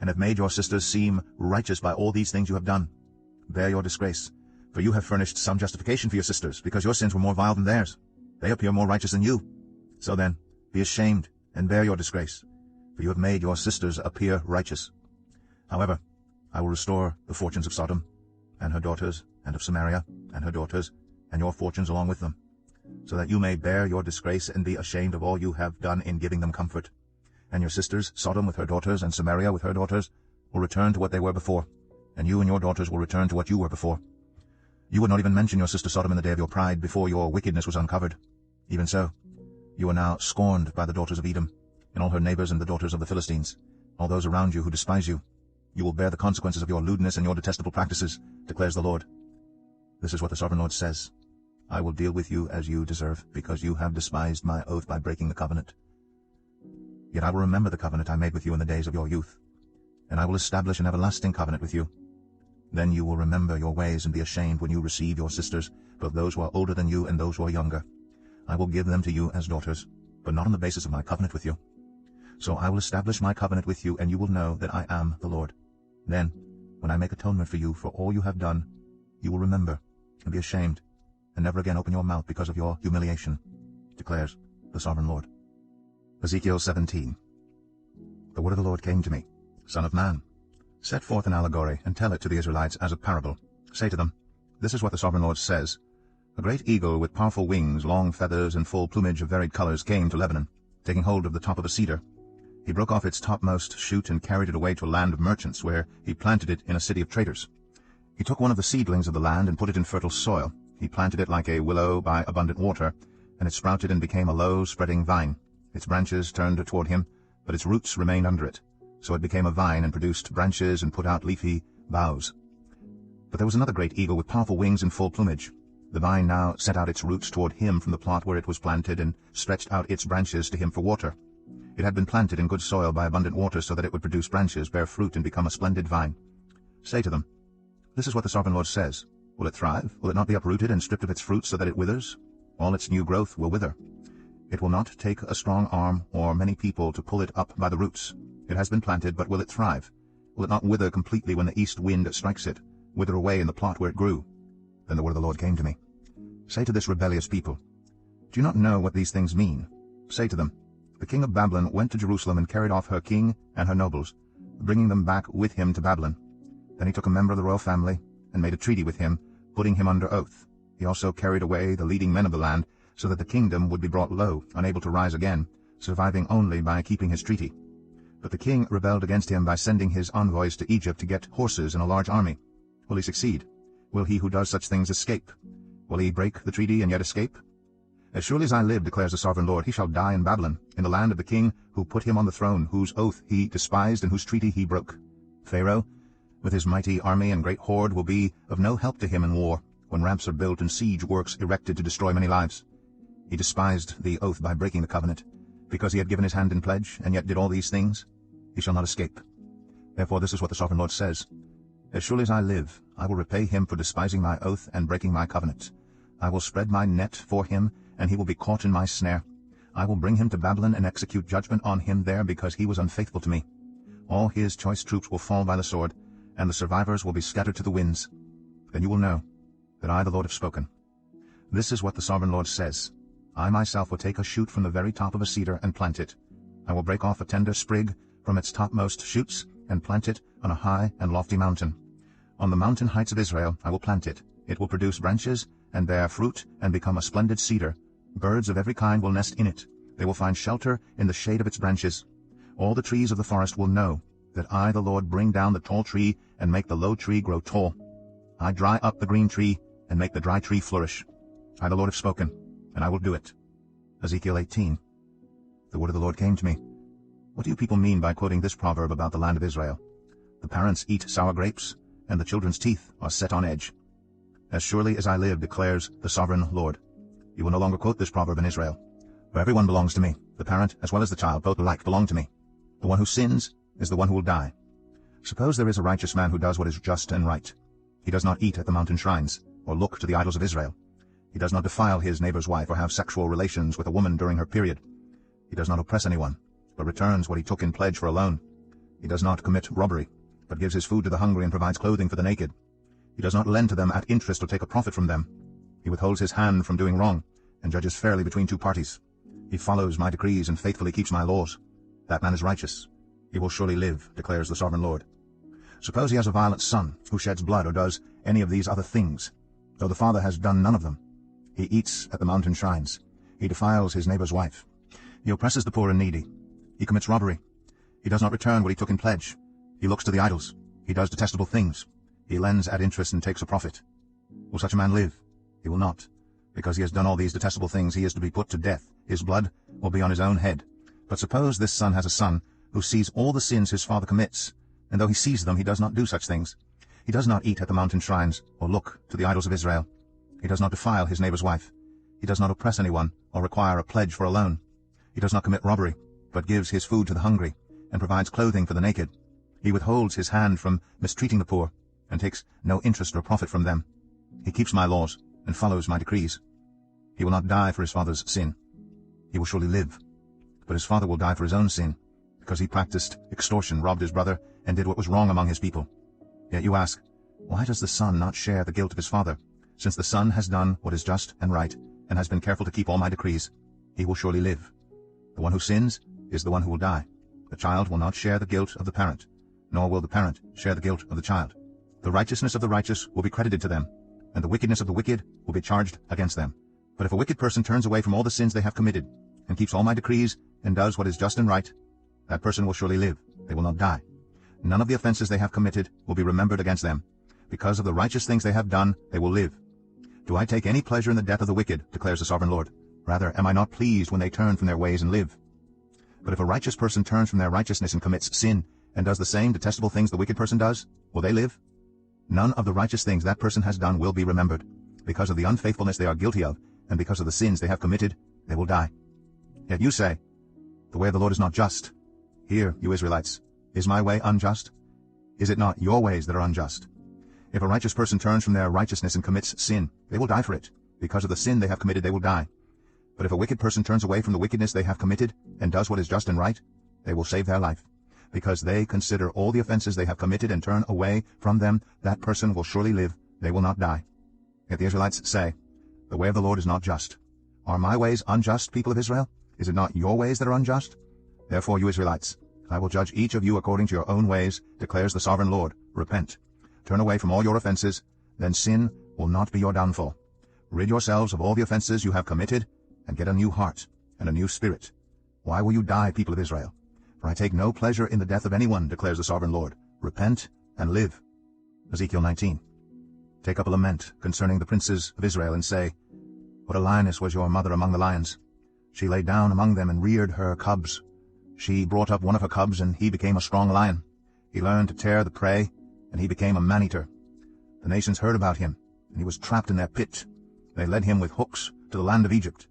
and have made your sisters seem righteous by all these things you have done. Bear your disgrace, for you have furnished some justification for your sisters, because your sins were more vile than theirs. They appear more righteous than you. So then, be ashamed, and bear your disgrace, for you have made your sisters appear righteous. However, I will restore the fortunes of Sodom, and her daughters, and of Samaria, and her daughters, and your fortunes along with them, so that you may bear your disgrace and be ashamed of all you have done in giving them comfort. And your sisters, Sodom with her daughters, and Samaria with her daughters, will return to what they were before, and you and your daughters will return to what you were before. You would not even mention your sister Sodom in the day of your pride, before your wickedness was uncovered. Even so, you are now scorned by the daughters of Edom, and all her neighbors and the daughters of the Philistines, all those around you who despise you. You will bear the consequences of your lewdness and your detestable practices, declares the Lord. This is what the sovereign Lord says. I will deal with you as you deserve, because you have despised my oath by breaking the covenant. Yet I will remember the covenant I made with you in the days of your youth, and I will establish an everlasting covenant with you. Then you will remember your ways and be ashamed when you receive your sisters, both those who are older than you and those who are younger. I will give them to you as daughters, but not on the basis of my covenant with you. So I will establish my covenant with you, and you will know that I am the Lord. Then, when I make atonement for you for all you have done, you will remember and be ashamed, and never again open your mouth because of your humiliation, declares the sovereign Lord. Ezekiel 17. The word of the Lord came to me. Son of man, set forth an allegory, and tell it to the Israelites as a parable. Say to them, this is what the sovereign Lord says. A great eagle with powerful wings, long feathers, and full plumage of varied colors came to Lebanon, taking hold of the top of a cedar. He broke off its topmost shoot and carried it away to a land of merchants, where he planted it in a city of traders. He took one of the seedlings of the land and put it in fertile soil. He planted it like a willow by abundant water, and it sprouted and became a low, spreading vine. Its branches turned toward him, but its roots remained under it. So it became a vine and produced branches and put out leafy boughs. But there was another great eagle with powerful wings and full plumage. The vine now set out its roots toward him from the plot where it was planted, and stretched out its branches to him for water. It had been planted in good soil by abundant water, so that it would produce branches, bear fruit, and become a splendid vine. Say to them, this is what the sovereign Lord says. Will it thrive? Will it not be uprooted and stripped of its fruit so that it withers? All its new growth will wither. It will not take a strong arm or many people to pull it up by the roots. It has been planted, but will it thrive? Will it not wither completely when the east wind strikes it, wither away in the plot where it grew? Then the word of the Lord came to me. Say to this rebellious people, do you not know what these things mean? Say to them, the king of Babylon went to Jerusalem and carried off her king and her nobles, bringing them back with him to Babylon. Then he took a member of the royal family and made a treaty with him, putting him under oath. He also carried away the leading men of the land, so that the kingdom would be brought low, unable to rise again, surviving only by keeping his treaty. But the king rebelled against him by sending his envoys to Egypt to get horses and a large army. Will he succeed? Will he who does such things escape? Will he break the treaty and yet escape? As surely as I live, declares the sovereign Lord, he shall die in Babylon, in the land of the king who put him on the throne, whose oath he despised and whose treaty he broke. Pharaoh, with his mighty army and great horde, will be of no help to him in war, when ramps are built and siege works erected to destroy many lives. He despised the oath by breaking the covenant, because he had given his hand in pledge, and yet did all these things. He shall not escape. Therefore this is what the sovereign Lord says. As surely as I live, I will repay him for despising my oath and breaking my covenant. I will spread my net for him, and he will be caught in my snare. I will bring him to Babylon and execute judgment on him there, because he was unfaithful to me. All his choice troops will fall by the sword, and the survivors will be scattered to the winds. Then you will know that I, the Lord, have spoken. This is what the sovereign Lord says. I myself will take a shoot from the very top of a cedar and plant it. I will break off a tender sprig from its topmost shoots and plant it on a high and lofty mountain. On the mountain heights of Israel I will plant it. It will produce branches and bear fruit and become a splendid cedar. Birds of every kind will nest in it. They will find shelter in the shade of its branches. All the trees of the forest will know that I, the Lord, bring down the tall tree and make the low tree grow tall. I dry up the green tree and make the dry tree flourish. I, the Lord, have spoken, and I will do it. Ezekiel 18. The word of the Lord came to me. What do you people mean by quoting this proverb about the land of Israel? The parents eat sour grapes, and the children's teeth are set on edge. As surely as I live, declares the sovereign Lord, you will no longer quote this proverb in Israel. For everyone belongs to me. The parent as well as the child, both alike, belong to me. The one who sins is the one who will die. Suppose there is a righteous man who does what is just and right. He does not eat at the mountain shrines, or look to the idols of Israel. He does not defile his neighbor's wife or have sexual relations with a woman during her period. He does not oppress anyone, but returns what he took in pledge for a loan. He does not commit robbery, but gives his food to the hungry and provides clothing for the naked. He does not lend to them at interest or take a profit from them. He withholds his hand from doing wrong, and judges fairly between two parties. He follows my decrees and faithfully keeps my laws. That man is righteous. He will surely live, declares the sovereign Lord. Suppose he has a violent son, who sheds blood or does any of these other things, though the father has done none of them. He eats at the mountain shrines. He defiles his neighbor's wife. He oppresses the poor and needy. He commits robbery. He does not return what he took in pledge. He looks to the idols. He does detestable things. He lends at interest and takes a profit. Will such a man live? He will not. Because he has done all these detestable things, he is to be put to death. His blood will be on his own head. But suppose this son has a son who sees all the sins his father commits, and though he sees them, he does not do such things. He does not eat at the mountain shrines, or look to the idols of Israel. He does not defile his neighbor's wife. He does not oppress anyone, or require a pledge for a loan. He does not commit robbery, but gives his food to the hungry, and provides clothing for the naked. He withholds his hand from mistreating the poor, and takes no interest or profit from them. He keeps my laws, and follows my decrees. He will not die for his father's sin. He will surely live. But his father will die for his own sin, because he practiced extortion, robbed his brother, and did what was wrong among his people. Yet you ask, why does the son not share the guilt of his father? Since the son has done what is just and right, and has been careful to keep all my decrees, he will surely live. The one who sins is the one who will die. The child will not share the guilt of the parent, nor will the parent share the guilt of the child. The righteousness of the righteous will be credited to them, and the wickedness of the wicked will be charged against them. But if a wicked person turns away from all the sins they have committed, and keeps all my decrees, and does what is just and right, that person will surely live. They will not die. None of the offenses they have committed will be remembered against them. Because of the righteous things they have done, they will live. Do I take any pleasure in the death of the wicked, declares the sovereign Lord? Rather, am I not pleased when they turn from their ways and live? But if a righteous person turns from their righteousness and commits sin, and does the same detestable things the wicked person does, will they live? None of the righteous things that person has done will be remembered. Because of the unfaithfulness they are guilty of, and because of the sins they have committed, they will die. Yet you say, the way of the Lord is not just. Hear, you Israelites, is my way unjust? Is it not your ways that are unjust? If a righteous person turns from their righteousness and commits sin, they will die for it. Because of the sin they have committed, they will die. But if a wicked person turns away from the wickedness they have committed, and does what is just and right, they will save their life. Because they consider all the offenses they have committed and turn away from them, that person will surely live, they will not die. Yet the Israelites say, the way of the Lord is not just. Are my ways unjust, people of Israel? Is it not your ways that are unjust? Therefore, you Israelites, I will judge each of you according to your own ways, declares the sovereign Lord. Repent. Turn away from all your offenses, then sin will not be your downfall. Rid yourselves of all the offenses you have committed, and get a new heart and a new spirit. Why will you die, people of Israel? For I take no pleasure in the death of anyone, declares the sovereign Lord. Repent and live. Ezekiel 19. Take up a lament concerning the princes of Israel, and say, What a lioness was your mother among the lions! She lay down among them and reared her cubs. She brought up one of her cubs, and he became a strong lion. He learned to tear the prey, and he became a man-eater. The nations heard about him, and he was trapped in their pit. They led him with hooks to the land of Egypt.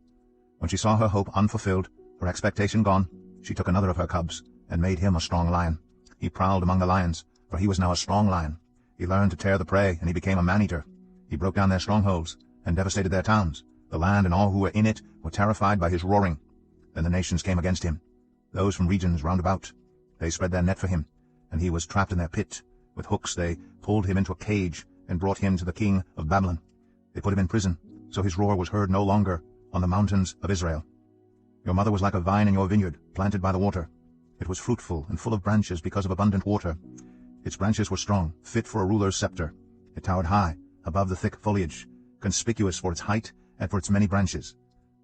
When she saw her hope unfulfilled, her expectation gone, she took another of her cubs, and made him a strong lion. He prowled among the lions, for he was now a strong lion. He learned to tear the prey, and he became a man-eater. He broke down their strongholds, and devastated their towns. The land and all who were in it were terrified by his roaring. Then the nations came against him, those from regions round about. They spread their net for him, and he was trapped in their pit. With hooks they pulled him into a cage, and brought him to the king of Babylon. They put him in prison, so his roar was heard no longer on the mountains of Israel. Your mother was like a vine in your vineyard, planted by the water. It was fruitful and full of branches because of abundant water. Its branches were strong, fit for a ruler's scepter. It towered high, above the thick foliage, conspicuous for its height and for its many branches.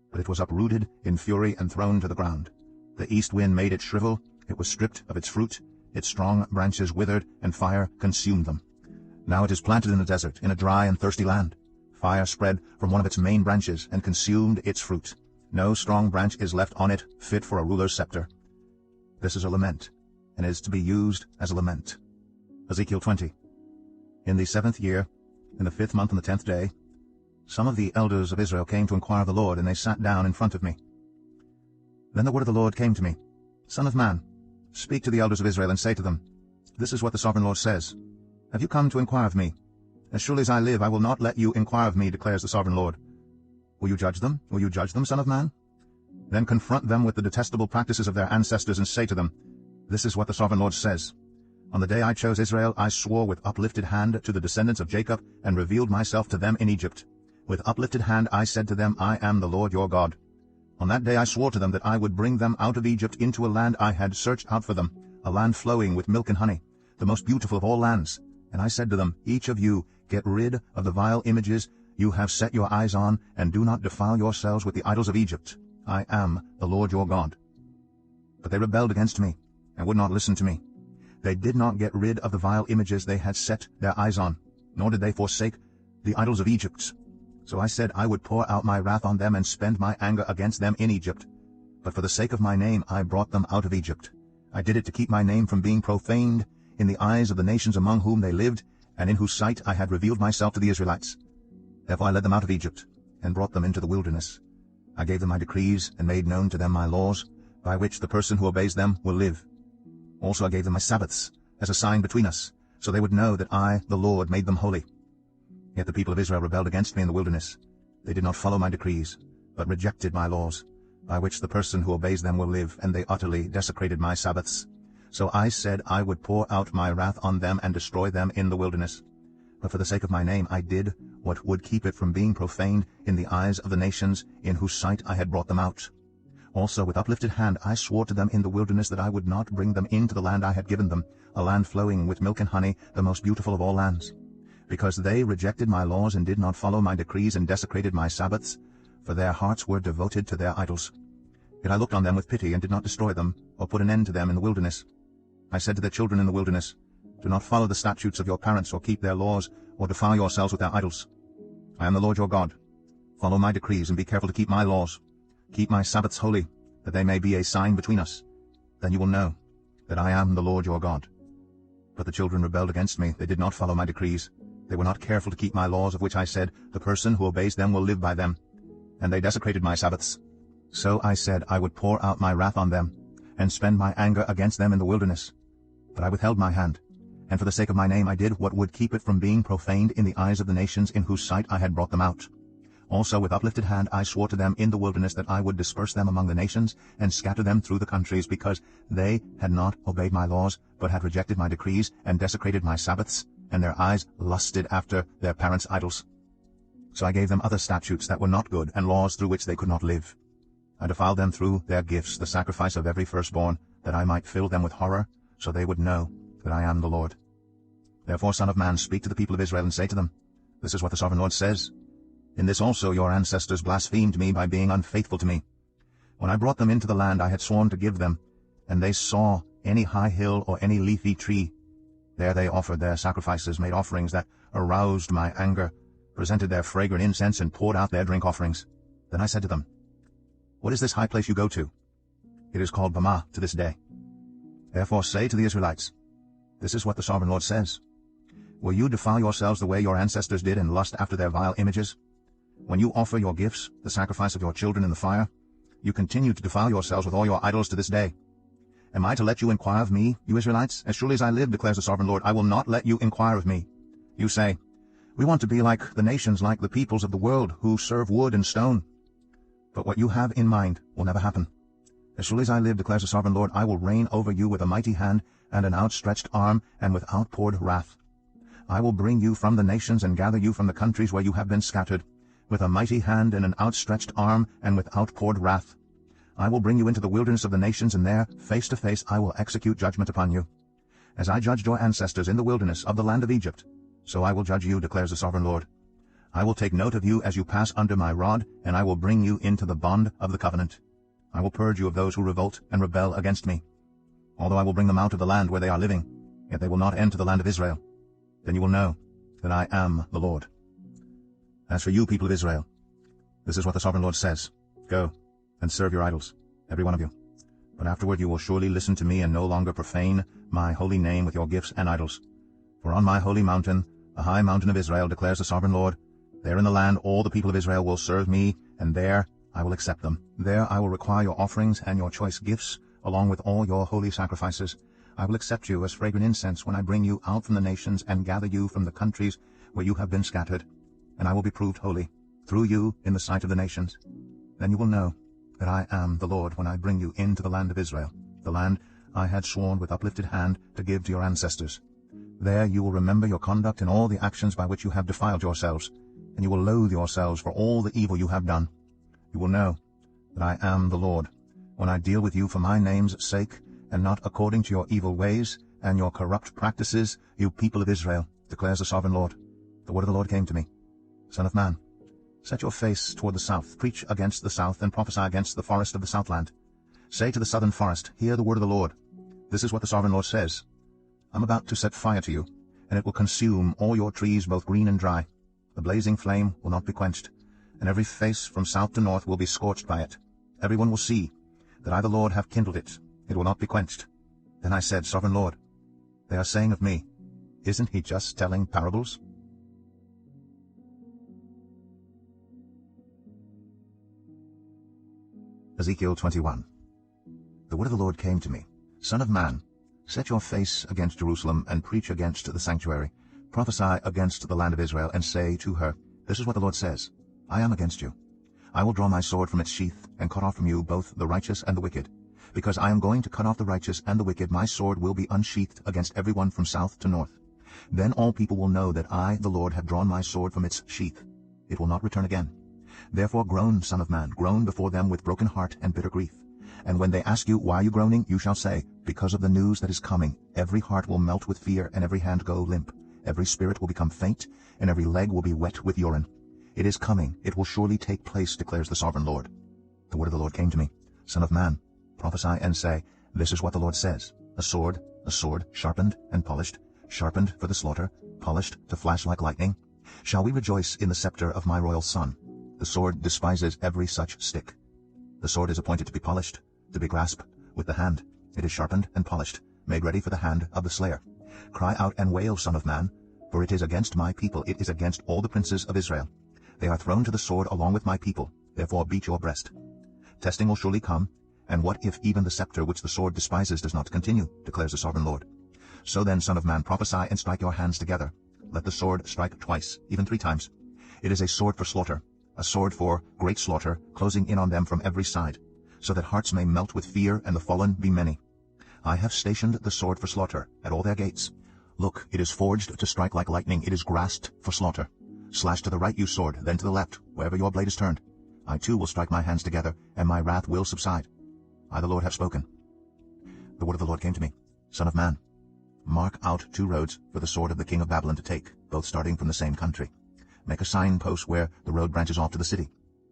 But it was uprooted in fury and thrown to the ground. The east wind made it shrivel, it was stripped of its fruit, its strong branches withered, and fire consumed them. Now it is planted in the desert, in a dry and thirsty land. Fire spread from one of its main branches, and consumed its fruit. No strong branch is left on it, fit for a ruler's scepter. This is a lament, and is to be used as a lament. Ezekiel 20. In the 7th year, in the 5th month and the 10th day, some of the elders of Israel came to inquire of the Lord, and they sat down in front of me. Then the word of the Lord came to me, Son of man, speak to the elders of Israel, and say to them, This is what the sovereign Lord says. Have you come to inquire of me? As surely as I live, I will not let you inquire of me, declares the sovereign Lord. Will you judge them? Will you judge them, son of man? Then confront them with the detestable practices of their ancestors, and say to them, This is what the sovereign Lord says. On the day I chose Israel, I swore with uplifted hand to the descendants of Jacob, and revealed myself to them in Egypt. With uplifted hand I said to them, I am the Lord your God. On that day I swore to them that I would bring them out of Egypt into a land I had searched out for them, a land flowing with milk and honey, the most beautiful of all lands. And I said to them, Each of you get rid of the vile images you have set your eyes on, and do not defile yourselves with the idols of Egypt. I am the Lord your God. But they rebelled against me, and would not listen to me. They did not get rid of the vile images they had set their eyes on, nor did they forsake the idols of Egypt. So I said I would pour out my wrath on them and spend my anger against them in Egypt. But for the sake of my name I brought them out of Egypt. I did it to keep my name from being profaned in the eyes of the nations among whom they lived, and in whose sight I had revealed myself to the Israelites. Therefore I led them out of Egypt, and brought them into the wilderness. I gave them my decrees, and made known to them my laws, by which the person who obeys them will live. Also I gave them my Sabbaths, as a sign between us, so they would know that I, the Lord, made them holy. Yet the people of Israel rebelled against me in the wilderness. They did not follow my decrees, but rejected my laws, by which the person who obeys them will live, and they utterly desecrated my Sabbaths. So I said I would pour out my wrath on them and destroy them in the wilderness. But for the sake of my name I did what would keep it from being profaned in the eyes of the nations in whose sight I had brought them out. Also with uplifted hand I swore to them in the wilderness that I would not bring them into the land I had given them, a land flowing with milk and honey, the most beautiful of all lands. Because they rejected my laws and did not follow my decrees and desecrated my Sabbaths, for their hearts were devoted to their idols. Yet I looked on them with pity and did not destroy them, or put an end to them in the wilderness. I said to their children in the wilderness, Do not follow the statutes of your parents, or keep their laws, or defile yourselves with their idols. I am the Lord your God. Follow my decrees and be careful to keep my laws. Keep my Sabbaths holy, that they may be a sign between us. Then you will know that I am the Lord your God. But the children rebelled against me. They did not follow my decrees. They were not careful to keep my laws, of which I said, The person who obeys them will live by them. And they desecrated my Sabbaths. So I said I would pour out my wrath on them, and spend my anger against them in the wilderness. But I withheld my hand, and for the sake of my name I did what would keep it from being profaned in the eyes of the nations in whose sight I had brought them out. Also with uplifted hand I swore to them in the wilderness that I would disperse them among the nations, and scatter them through the countries, because they had not obeyed my laws, but had rejected my decrees, and desecrated my Sabbaths, and their eyes lusted after their parents' idols. So I gave them other statutes that were not good, and laws through which they could not live. I defiled them through their gifts, the sacrifice of every firstborn, that I might fill them with horror, so they would know that I am the Lord. Therefore, Son of man, speak to the people of Israel, and say to them, This is what the sovereign Lord says. In this also your ancestors blasphemed me by being unfaithful to me. When I brought them into the land I had sworn to give them, and they saw any high hill or any leafy tree, there they offered their sacrifices, made offerings that aroused my anger, presented their fragrant incense, and poured out their drink offerings. Then I said to them, What is this high place you go to? It is called Bamah to this day. Therefore say to the Israelites, This is what the Sovereign Lord says. Will you defile yourselves the way your ancestors did and lust after their vile images? When you offer your gifts, the sacrifice of your children in the fire, you continue to defile yourselves with all your idols to this day. Am I to let you inquire of me, you Israelites? As surely as I live, declares the Sovereign Lord, I will not let you inquire of me. You say, We want to be like the nations, like the peoples of the world, who serve wood and stone. But what you have in mind will never happen. As surely as I live, declares the Sovereign Lord, I will reign over you with a mighty hand and an outstretched arm and with outpoured wrath. I will bring you from the nations and gather you from the countries where you have been scattered, with a mighty hand and an outstretched arm and with outpoured wrath. I will bring you into the wilderness of the nations, and there, face to face, I will execute judgment upon you. As I judged your ancestors in the wilderness of the land of Egypt, so I will judge you, declares the Sovereign Lord. I will take note of you as you pass under my rod, and I will bring you into the bond of the covenant. I will purge you of those who revolt and rebel against me. Although I will bring them out of the land where they are living, yet they will not enter the land of Israel. Then you will know that I am the Lord. As for you, people of Israel, this is what the Sovereign Lord says. Go and serve your idols, every one of you. But afterward you will surely listen to me and no longer profane my holy name with your gifts and idols. For on my holy mountain, the high mountain of Israel, declares the Sovereign Lord, there in the land all the people of Israel will serve me, and there I will accept them. There I will require your offerings and your choice gifts, along with all your holy sacrifices. I will accept you as fragrant incense when I bring you out from the nations and gather you from the countries where you have been scattered. And I will be proved holy through you in the sight of the nations. Then you will know that I am the Lord when I bring you into the land of Israel, the land I had sworn with uplifted hand to give to your ancestors. There you will remember your conduct and all the actions by which you have defiled yourselves, and you will loathe yourselves for all the evil you have done. You will know that I am the Lord when I deal with you for my name's sake, and not according to your evil ways and your corrupt practices, you people of Israel, declares the Sovereign Lord. The word of the Lord came to me. Son of man, set your face toward the south, preach against the south, and prophesy against the forest of the southland. Say to the southern forest, Hear the word of the Lord. This is what the Sovereign Lord says. I'm about to set fire to you, and it will consume all your trees, both green and dry. The blazing flame will not be quenched, and every face from south to north will be scorched by it. Everyone will see that I the Lord have kindled it. It will not be quenched. Then I said, Sovereign Lord, they are saying of me, Isn't he just telling parables? Ezekiel 21. The word of the Lord came to me. Son of man, set your face against Jerusalem and preach against the sanctuary. Prophesy against the land of Israel and say to her, This is what the Lord says. I am against you. I will draw my sword from its sheath and cut off from you both the righteous and the wicked. Because I am going to cut off the righteous and the wicked, my sword will be unsheathed against everyone from south to north. Then all people will know that I, the Lord, have drawn my sword from its sheath. It will not return again. Therefore groan, son of man, groan before them with broken heart and bitter grief. And when they ask you, Why are you groaning? You shall say, Because of the news that is coming. Every heart will melt with fear, and every hand go limp. Every spirit will become faint, and every leg will be wet with urine. It is coming. It will surely take place, declares the Sovereign Lord. The word of the Lord came to me. Son of man, prophesy and say, This is what the Lord says. A sword, sharpened and polished, sharpened for the slaughter, polished to flash like lightning. Shall we rejoice in the scepter of my royal son? The sword despises every such stick. The sword is appointed to be polished, to be grasped with the hand. It is sharpened and polished, made ready for the hand of the slayer. Cry out and wail, son of man, for it is against my people, it is against all the princes of Israel. They are thrown to the sword along with my people, therefore beat your breast. Testing will surely come, and what if even the scepter which the sword despises does not continue, declares the Sovereign Lord. So then, son of man, prophesy and strike your hands together. Let the sword strike twice, even 3 times. It is a sword for slaughter, a sword for great slaughter, closing in on them from every side, so that hearts may melt with fear and the fallen be many. I have stationed the sword for slaughter at all their gates. Look, it is forged to strike like lightning, it is grasped for slaughter. Slash to the right, you sword, then to the left, wherever your blade is turned. I too will strike my hands together, and my wrath will subside. I the Lord have spoken. The word of the Lord came to me. Son of man, mark out 2 roads for the sword of the king of Babylon to take, both starting from the same country. Make a signpost where the road branches off to the city.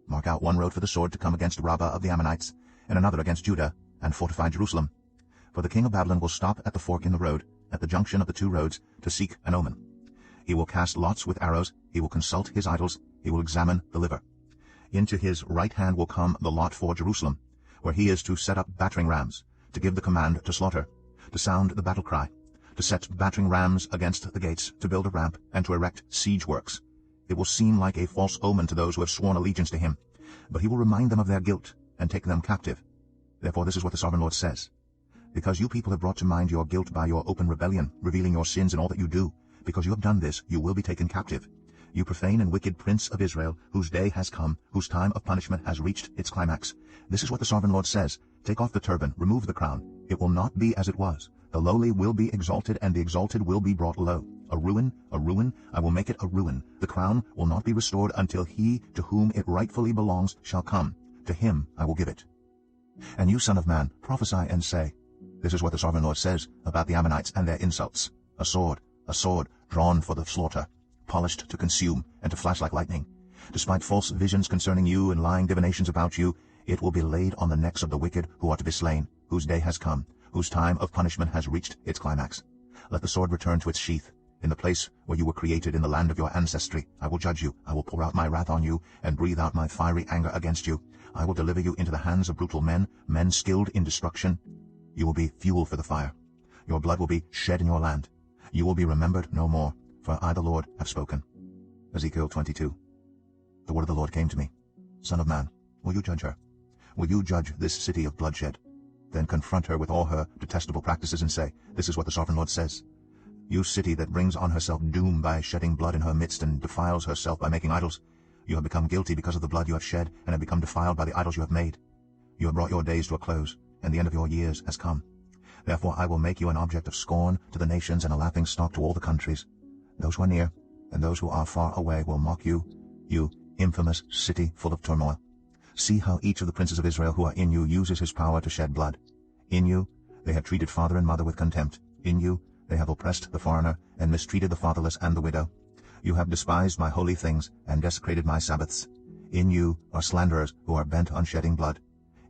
Mark out 1 road for the sword to come against Rabbah of the Ammonites, and another against Judah, and fortify Jerusalem. For the king of Babylon will stop at the fork in the road, at the junction of the 2 roads, to seek an omen. He will cast lots with arrows, he will consult his idols, he will examine the liver. Into his right hand will come the lot for Jerusalem, where he is to set up battering rams, to give the command to slaughter, to sound the battle cry, to set battering rams against the gates, to build a ramp, and to erect siege works. It will seem like a false omen to those who have sworn allegiance to him, but he will remind them of their guilt and take them captive. Therefore this is what the Sovereign Lord says. Because you people have brought to mind your guilt by your open rebellion, revealing your sins in all that you do, because you have done this, you will be taken captive. You profane and wicked Prince of Israel, whose day has come, whose time of punishment has reached its climax. This is what the Sovereign Lord says. Take off the turban, remove the crown. It will not be as it was. The lowly will be exalted, and the exalted will be brought low. A ruin, I will make it a ruin. The crown will not be restored until he to whom it rightfully belongs shall come. To him I will give it. And you, son of man, prophesy and say, this is what the Sovereign Lord says about the Ammonites and their insults. A sword, drawn for the slaughter, polished to consume and to flash like lightning. Despite false visions concerning you and lying divinations about you, it will be laid on the necks of the wicked who are to be slain, whose day has come, whose time of punishment has reached its climax. Let the sword return to its sheath. In the place where you were created, in the land of your ancestry, I will judge you. I will pour out my wrath on you and breathe out my fiery anger against you. I will deliver you into the hands of brutal men, men skilled in destruction. You will be fuel for the fire. Your blood will be shed in your land. You will be remembered no more, for I the Lord have spoken. Ezekiel 22. The word of the Lord came to me. Son of man, will you judge her? Will you judge this city of bloodshed? Then confront her with all her detestable practices and say, this is what the Sovereign Lord says. You city that brings on herself doom by shedding blood in her midst and defiles herself by making idols, you have become guilty because of the blood you have shed and have become defiled by the idols you have made. You have brought your days to a close, and the end of your years has come. Therefore I will make you an object of scorn to the nations and a laughingstock to all the countries. Those who are near and those who are far away will mock you, you infamous city full of turmoil. See how each of the princes of Israel who are in you uses his power to shed blood. In you they have treated father and mother with contempt. In you they have oppressed the foreigner and mistreated the fatherless and the widow. You have despised my holy things and desecrated my Sabbaths. In you are slanderers who are bent on shedding blood.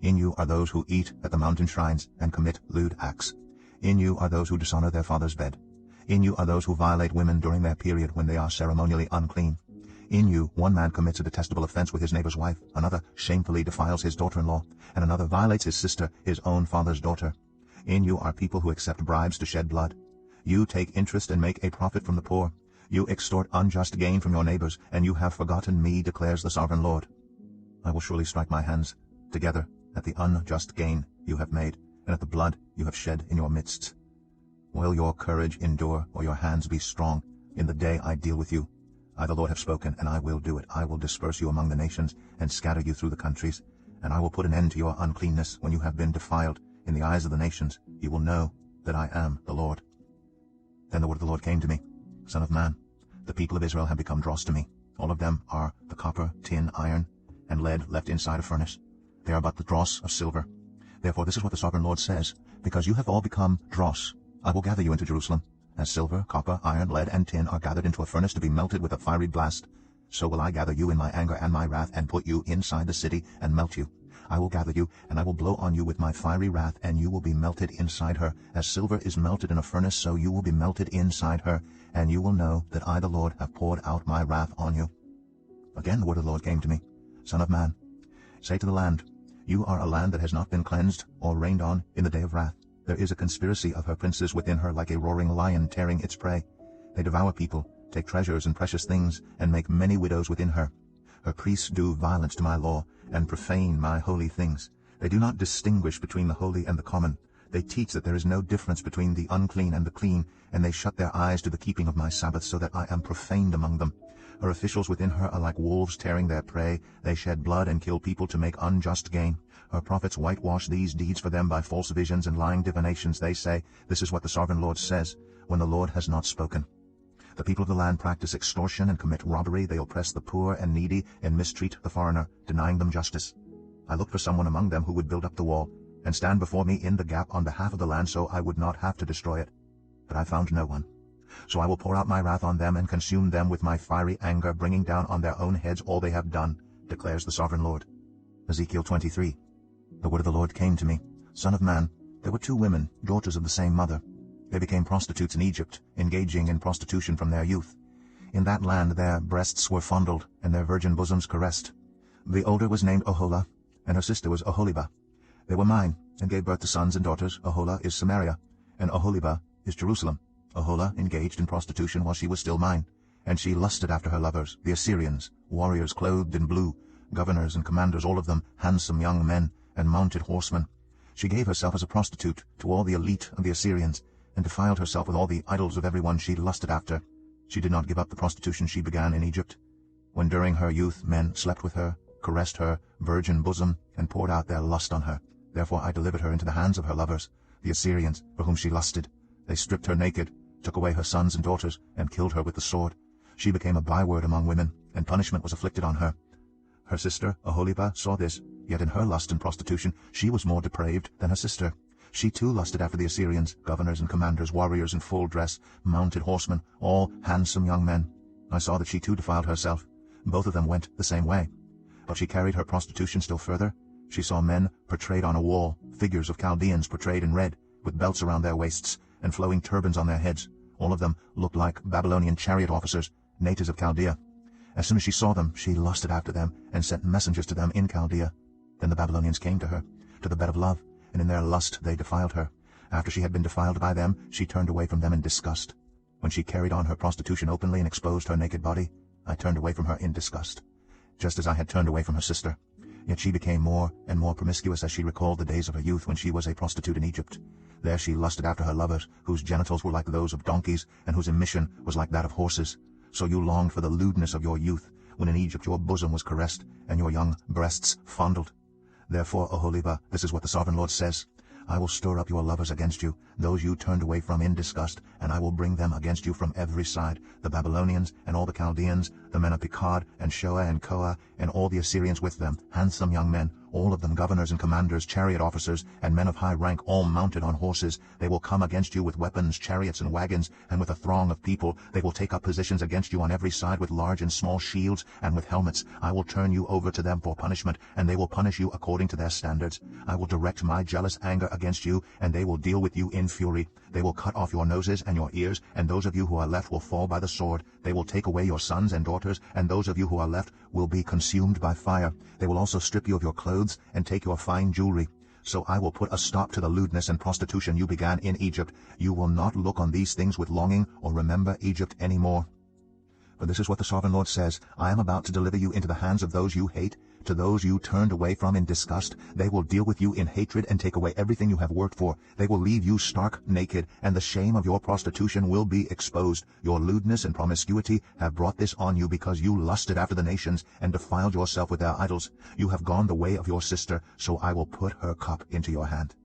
In you are those who eat at the mountain shrines and commit lewd acts. In you are those who dishonor their father's bed. In you are those who violate women during their period when they are ceremonially unclean. In you one man commits a detestable offense with his neighbor's wife, another shamefully defiles his daughter-in-law, and another violates his sister, his own father's daughter. In you are people who accept bribes to shed blood. You take interest and make a profit from the poor. You extort unjust gain from your neighbors, and you have forgotten me, declares the Sovereign Lord. I will surely strike my hands together at the unjust gain you have made, and at the blood you have shed in your midst. Will your courage endure, or your hands be strong, in the day I deal with you? I the Lord have spoken, and I will do it. I will disperse you among the nations, and scatter you through the countries, and I will put an end to your uncleanness when you have been defiled in the eyes of the nations. You will know that I am the Lord. Then the word of the Lord came to me. Son of man, the people of Israel have become dross to me. All of them are the copper, tin, iron, and lead left inside a furnace. They are but the dross of silver. Therefore this is what the Sovereign Lord says. Because you have all become dross, I will gather you into Jerusalem. As silver, copper, iron, lead, and tin are gathered into a furnace to be melted with a fiery blast, so will I gather you in my anger and my wrath, and put you inside the city, and melt you. I will gather you, and I will blow on you with my fiery wrath, and you will be melted inside her. As silver is melted in a furnace, so you will be melted inside her, and you will know that I the Lord have poured out my wrath on you. Again the word of the Lord came to me. Son of man, say to the land, you are a land that has not been cleansed or rained on in the day of wrath. There is a conspiracy of her princes within her, like a roaring lion tearing its prey. They devour people, take treasures and precious things, and make many widows within her. Her priests do violence to my law, and profane my holy things. They do not distinguish between the holy and the common. They teach that there is no difference between the unclean and the clean, and they shut their eyes to the keeping of my Sabbath, so that I am profaned among them. Her officials within her are like wolves tearing their prey. They shed blood and kill people to make unjust gain. Her prophets whitewash these deeds for them by false visions and lying divinations. They say, this is what the Sovereign Lord says, when the Lord has not spoken. The people of the land practice extortion and commit robbery. They oppress the poor and needy and mistreat the foreigner, denying them justice. I looked for someone among them who would build up the wall and stand before me in the gap on behalf of the land, so I would not have to destroy it. But I found no one. So I will pour out my wrath on them and consume them with my fiery anger, bringing down on their own heads all they have done, declares the Sovereign Lord. Ezekiel 23. The word of the Lord came to me. Son of man, there were two women, daughters of the same mother. They became prostitutes in Egypt, engaging in prostitution from their youth. In that land their breasts were fondled, and their virgin bosoms caressed. The older was named Oholah, and her sister was Oholibah. They were mine, and gave birth to sons and daughters. Oholah is Samaria, and Oholibah is Jerusalem. Oholah engaged in prostitution while she was still mine, and she lusted after her lovers, the Assyrians, warriors clothed in blue, governors and commanders, all of them handsome young men and mounted horsemen. She gave herself as a prostitute to all the elite of the Assyrians, and defiled herself with all the idols of everyone she lusted after. She did not give up the prostitution she began in Egypt, when during her youth men slept with her, caressed her virgin bosom, and poured out their lust on her. Therefore I delivered her into the hands of her lovers, the Assyrians, for whom she lusted. They stripped her naked, took away her sons and daughters, and killed her with the sword. She became a byword among women, and punishment was afflicted on her. Her sister, Oholibah, saw this, yet in her lust and prostitution she was more depraved than her sister. She too lusted after the Assyrians, governors and commanders, warriors in full dress, mounted horsemen, all handsome young men. I saw that she too defiled herself. Both of them went the same way. But she carried her prostitution still further. She saw men portrayed on a wall, figures of Chaldeans portrayed in red, with belts around their waists, and flowing turbans on their heads. All of them looked like Babylonian chariot officers, natives of Chaldea. As soon as she saw them, she lusted after them, and sent messengers to them in Chaldea. Then the Babylonians came to her, to the bed of love, and in their lust they defiled her. After she had been defiled by them, she turned away from them in disgust. When she carried on her prostitution openly and exposed her naked body, I turned away from her in disgust, just as I had turned away from her sister. Yet she became more and more promiscuous as she recalled the days of her youth when she was a prostitute in Egypt. There she lusted after her lovers, whose genitals were like those of donkeys, and whose emission was like that of horses. So you longed for the lewdness of your youth, when in Egypt your bosom was caressed, and your young breasts fondled. Therefore, Oholibah, this is what the Sovereign Lord says: I will stir up your lovers against you, those you turned away from in disgust, and I will bring them against you from every side, the Babylonians and all the Chaldeans, the men of Pekod and Shoa and Koa, and all the Assyrians with them, handsome young men, all of them governors and commanders, chariot officers, and men of high rank, all mounted on horses. They will come against you with weapons, chariots, and wagons, and with a throng of people. They will take up positions against you on every side with large and small shields and with helmets. I will turn you over to them for punishment, and they will punish you according to their standards. I will direct my jealous anger against you, and they will deal with you in fury. They will cut off your noses and your ears, and those of you who are left will fall by the sword. They will take away your sons and daughters, and those of you who are left will be consumed by fire. They will also strip you of your clothes and take your fine jewelry. So I will put a stop to the lewdness and prostitution you began in Egypt. You will not look on these things with longing or remember Egypt any more. For this is what the Sovereign Lord says: I am about to deliver you into the hands of those you hate, to those you turned away from in disgust. They will deal with you in hatred and take away everything you have worked for. They will leave you stark naked, and the shame of your prostitution will be exposed. Your lewdness and promiscuity have brought this on you because you lusted after the nations and defiled yourself with their idols. You have gone the way of your sister, so I will put her cup into your hand.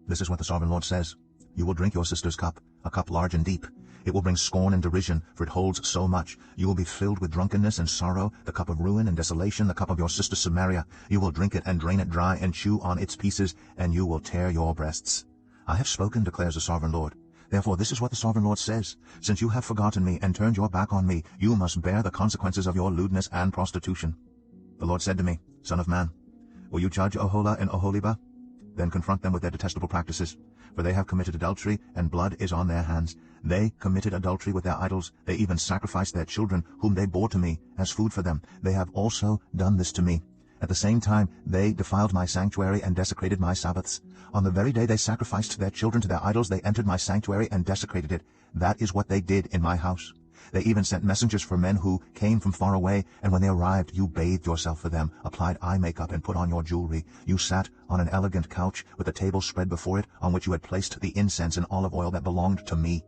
This is what the Sovereign Lord says: You will drink your sister's cup, a cup large and deep. It will bring scorn and derision, for it holds so much. You will be filled with drunkenness and sorrow, the cup of ruin and desolation, the cup of your sister Samaria. You will drink it and drain it dry and chew on its pieces, and you will tear your breasts. I have spoken, declares the Sovereign Lord. Therefore this is what the Sovereign Lord says: Since you have forgotten me and turned your back on me, you must bear the consequences of your lewdness and prostitution. The Lord said to me, Son of man, will you judge Oholah and Oholibah? Then confront them with their detestable practices, for they have committed adultery, and blood is on their hands. They committed adultery with their idols. They even sacrificed their children, whom they bore to me, as food for them. They have also done this to me. At the same time, they defiled my sanctuary and desecrated my Sabbaths. On the very day they sacrificed their children to their idols, they entered my sanctuary and desecrated it. That is what they did in my house. They even sent messengers for men who came from far away, and when they arrived, you bathed yourself for them, applied eye makeup, and put on your jewelry. You sat on an elegant couch with a table spread before it, on which you had placed the incense and olive oil that belonged to me.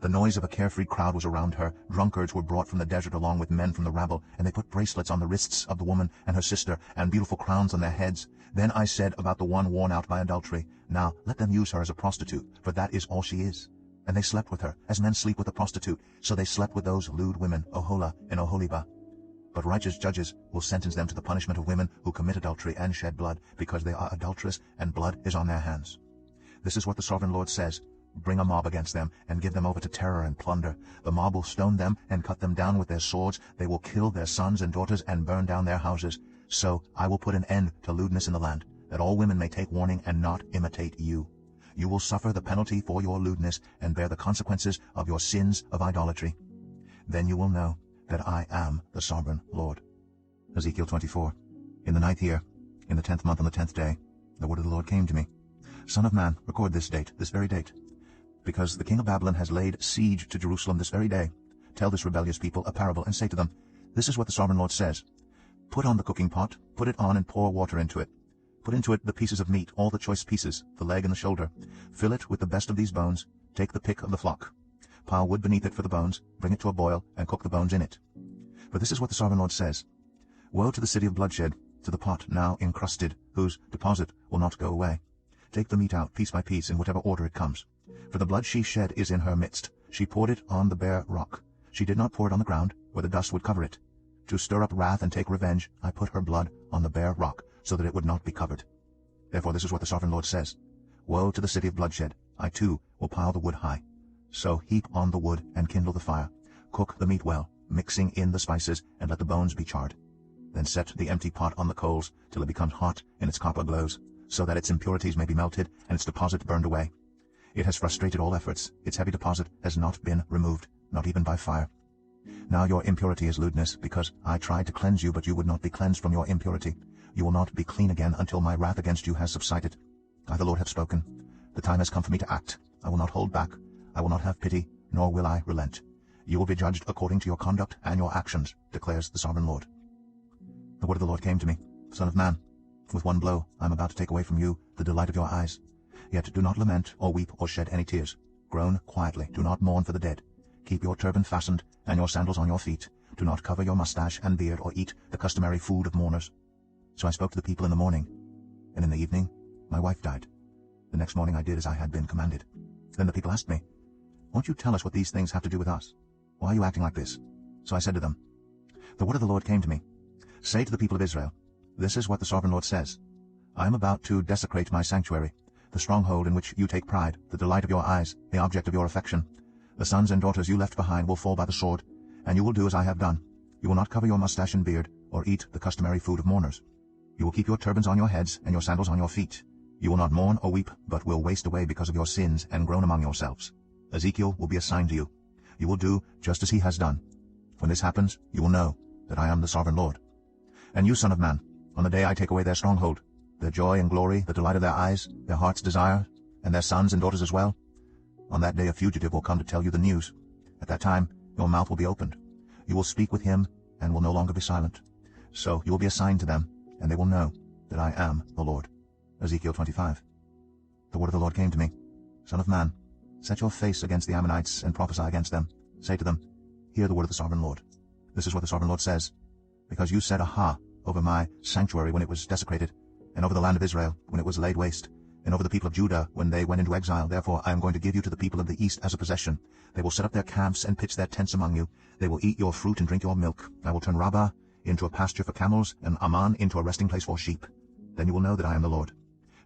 The noise of a carefree crowd was around her. Drunkards were brought from the desert along with men from the rabble, and they put bracelets on the wrists of the woman and her sister, and beautiful crowns on their heads. Then I said about the one worn out by adultery, Now let them use her as a prostitute, for that is all she is. And they slept with her, as men sleep with a prostitute. So they slept with those lewd women, Oholah and Oholibah. But righteous judges will sentence them to the punishment of women who commit adultery and shed blood, because they are adulterous, and blood is on their hands. This is what the Sovereign Lord says: Bring a mob against them, and give them over to terror and plunder. The mob will stone them and cut them down with their swords. They will kill their sons and daughters and burn down their houses. So I will put an end to lewdness in the land, that all women may take warning and not imitate you. You will suffer the penalty for your lewdness and bear the consequences of your sins of idolatry. then you will know that I am the sovereign Lord. Ezekiel 24. In the 9th year, in the 10th month on the 10th day, the word of the Lord came to me. Son of man, record this date, this very date. Because the king of Babylon has laid siege to Jerusalem this very day, tell this rebellious people a parable and say to them, this is what the sovereign Lord says. Put on the cooking pot, put it on and pour water into it. Put into it the pieces of meat, all the choice pieces, the leg and the shoulder. Fill it with the best of these bones. Take the pick of the flock. Pile wood beneath it for the bones, bring it to a boil, and cook the bones in it. For this is what the sovereign Lord says. Woe to the city of bloodshed, to the pot now encrusted, whose deposit will not go away. Take the meat out piece by piece in whatever order it comes. For the blood she shed is in her midst. She poured it on the bare rock. She did not pour it on the ground, where the dust would cover it. To stir up wrath and take revenge, I put her blood on the bare rock, so that it would not be covered. Therefore this is what the sovereign Lord says. Woe to the city of bloodshed. I too will pile the wood high. So heap on the wood and kindle the fire. Cook the meat well, mixing in the spices, and let the bones be charred. Then set the empty pot on the coals till it becomes hot and its copper glows, so that its impurities may be melted and its deposit burned away. It has frustrated all efforts. Its heavy deposit has not been removed, not even by fire. Now your impurity is lewdness, because I tried to cleanse you, but you would not be cleansed from your impurity. You will not be clean again until my wrath against you has subsided. I, the Lord, have spoken. The time has come for me to act. I will not hold back. I will not have pity, nor will I relent. You will be judged according to your conduct and your actions, declares the sovereign Lord. The word of the Lord came to me. Son of man, with one blow I am about to take away from you the delight of your eyes. Yet do not lament or weep or shed any tears. Groan quietly. Do not mourn for the dead. Keep your turban fastened and your sandals on your feet. Do not cover your mustache and beard or eat the customary food of mourners. So I spoke to the people in the morning, and in the evening my wife died. The next morning I did as I had been commanded. Then the people asked me, won't you tell us what these things have to do with us? Why are you acting like this? So I said to them, the word of the Lord came to me. Say to the people of Israel, this is what the sovereign Lord says. I am about to desecrate my sanctuary, the stronghold in which you take pride, the delight of your eyes, the object of your affection. The sons and daughters you left behind will fall by the sword, and you will do as I have done. You will not cover your mustache and beard, or eat the customary food of mourners. You will keep your turbans on your heads and your sandals on your feet. You will not mourn or weep, but will waste away because of your sins and groan among yourselves. Ezekiel will be a sign to you. You will do just as he has done. When this happens, you will know that I am the sovereign Lord. And you, son of man, on the day I take away their stronghold, their joy and glory, the delight of their eyes, their heart's desire, and their sons and daughters as well, on that day a fugitive will come to tell you the news. At that time your mouth will be opened. You will speak with him and will no longer be silent. So you will be a sign to them, and they will know that I am the Lord. Ezekiel 25. The word of the Lord came to me. Son of man, set your face against the Ammonites and prophesy against them. Say to them, hear the word of the sovereign Lord. This is what the sovereign Lord says. Because you said aha over my sanctuary when it was desecrated, and over the land of Israel when it was laid waste, and over the people of Judah when they went into exile, therefore I am going to give you to the people of the east as a possession. They will set up their camps and pitch their tents among you. They will eat your fruit and drink your milk. I will turn Rabbah into a pasture for camels, and Ammon into a resting place for sheep. Then you will know that I am the Lord.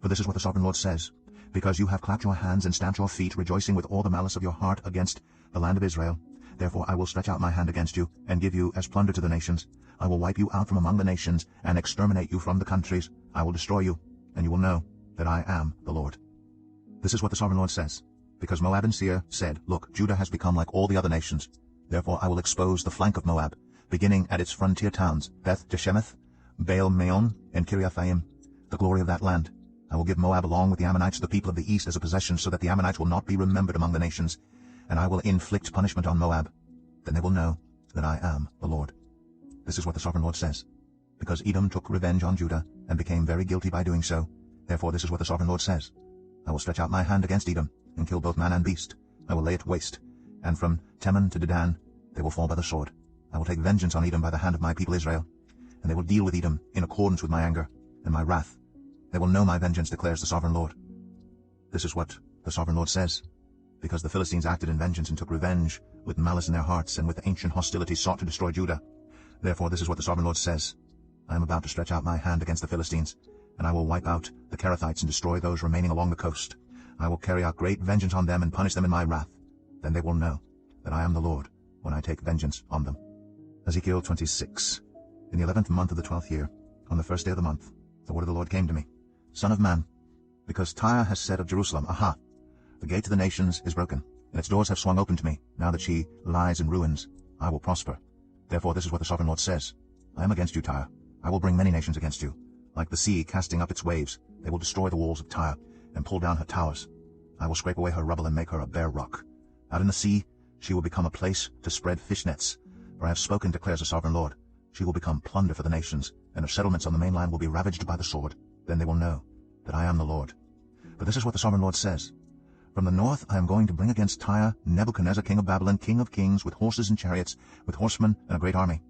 For this is what the sovereign Lord says. Because you have clapped your hands and stamped your feet, rejoicing with all the malice of your heart against the land of Israel, therefore I will stretch out my hand against you, and give you as plunder to the nations. I will wipe you out from among the nations, and exterminate you from the countries. I will destroy you, and you will know that I am the Lord. This is what the sovereign Lord says. Because Moab and Seir said, look, Judah has become like all the other nations. Therefore I will expose the flank of Moab, beginning at its frontier towns, Beth-Jeshemeth, Baal-Meon, and Kiriathaim, the glory of that land. I will give Moab along with the Ammonites to the people of the east as a possession, so that the Ammonites will not be remembered among the nations, and I will inflict punishment on Moab. Then they will know that I am the Lord. This is what the sovereign Lord says. Because Edom took revenge on Judah, and became very guilty by doing so, therefore this is what the sovereign Lord says. I will stretch out my hand against Edom, and kill both man and beast. I will lay it waste, and from Teman to Dedan they will fall by the sword. I will take vengeance on Edom by the hand of my people Israel, and they will deal with Edom in accordance with my anger and my wrath. They will know my vengeance, declares the sovereign Lord. This is what the sovereign Lord says. Because the Philistines acted in vengeance and took revenge with malice in their hearts, and with ancient hostility sought to destroy Judah. Therefore this is what the sovereign Lord says. I am about to stretch out my hand against the Philistines, and I will wipe out the Kerethites and destroy those remaining along the coast. I will carry out great vengeance on them and punish them in my wrath. Then they will know that I am the Lord when I take vengeance on them. Ezekiel 26. In the 11th month of the 12th year, on the first day of the month, the word of the Lord came to me. Son of man, because Tyre has said of Jerusalem, the gate to the nations is broken, and its doors have swung open to me, now that she lies in ruins. I will prosper. Therefore this is what the Sovereign Lord says. I am against you, Tyre. I will bring many nations against you. Like the sea casting up its waves, they will destroy the walls of Tyre, and pull down her towers. I will scrape away her rubble and make her a bare rock. Out in the sea she will become a place to spread fish nets. For I have spoken, declares the Sovereign Lord. She will become plunder for the nations, and her settlements on the mainland will be ravaged by the sword. Then they will know that I am the Lord. But this is what the Sovereign Lord says. From the north I am going to bring against Tyre Nebuchadnezzar king of Babylon, king of kings, with horses and chariots, with horsemen and a great army.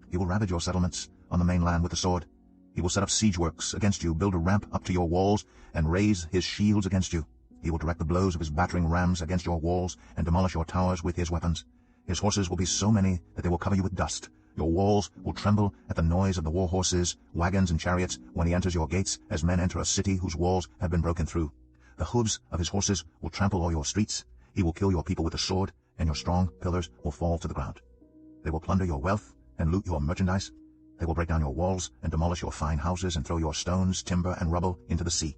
He will ravage your settlements on the mainland with the sword. He will set up siege works against you, build a ramp up to your walls, and raise his shields against you. He will direct the blows of his battering rams against your walls, and demolish your towers with his weapons. His horses will be so many that they will cover you with dust. Your walls will tremble at the noise of the war horses, wagons, and chariots when he enters your gates, as men enter a city whose walls have been broken through. The hooves of his horses will trample all your streets. He will kill your people with the sword, and your strong pillars will fall to the ground. They will plunder your wealth and loot your merchandise. They will break down your walls and demolish your fine houses and throw your stones, timber, and rubble into the sea.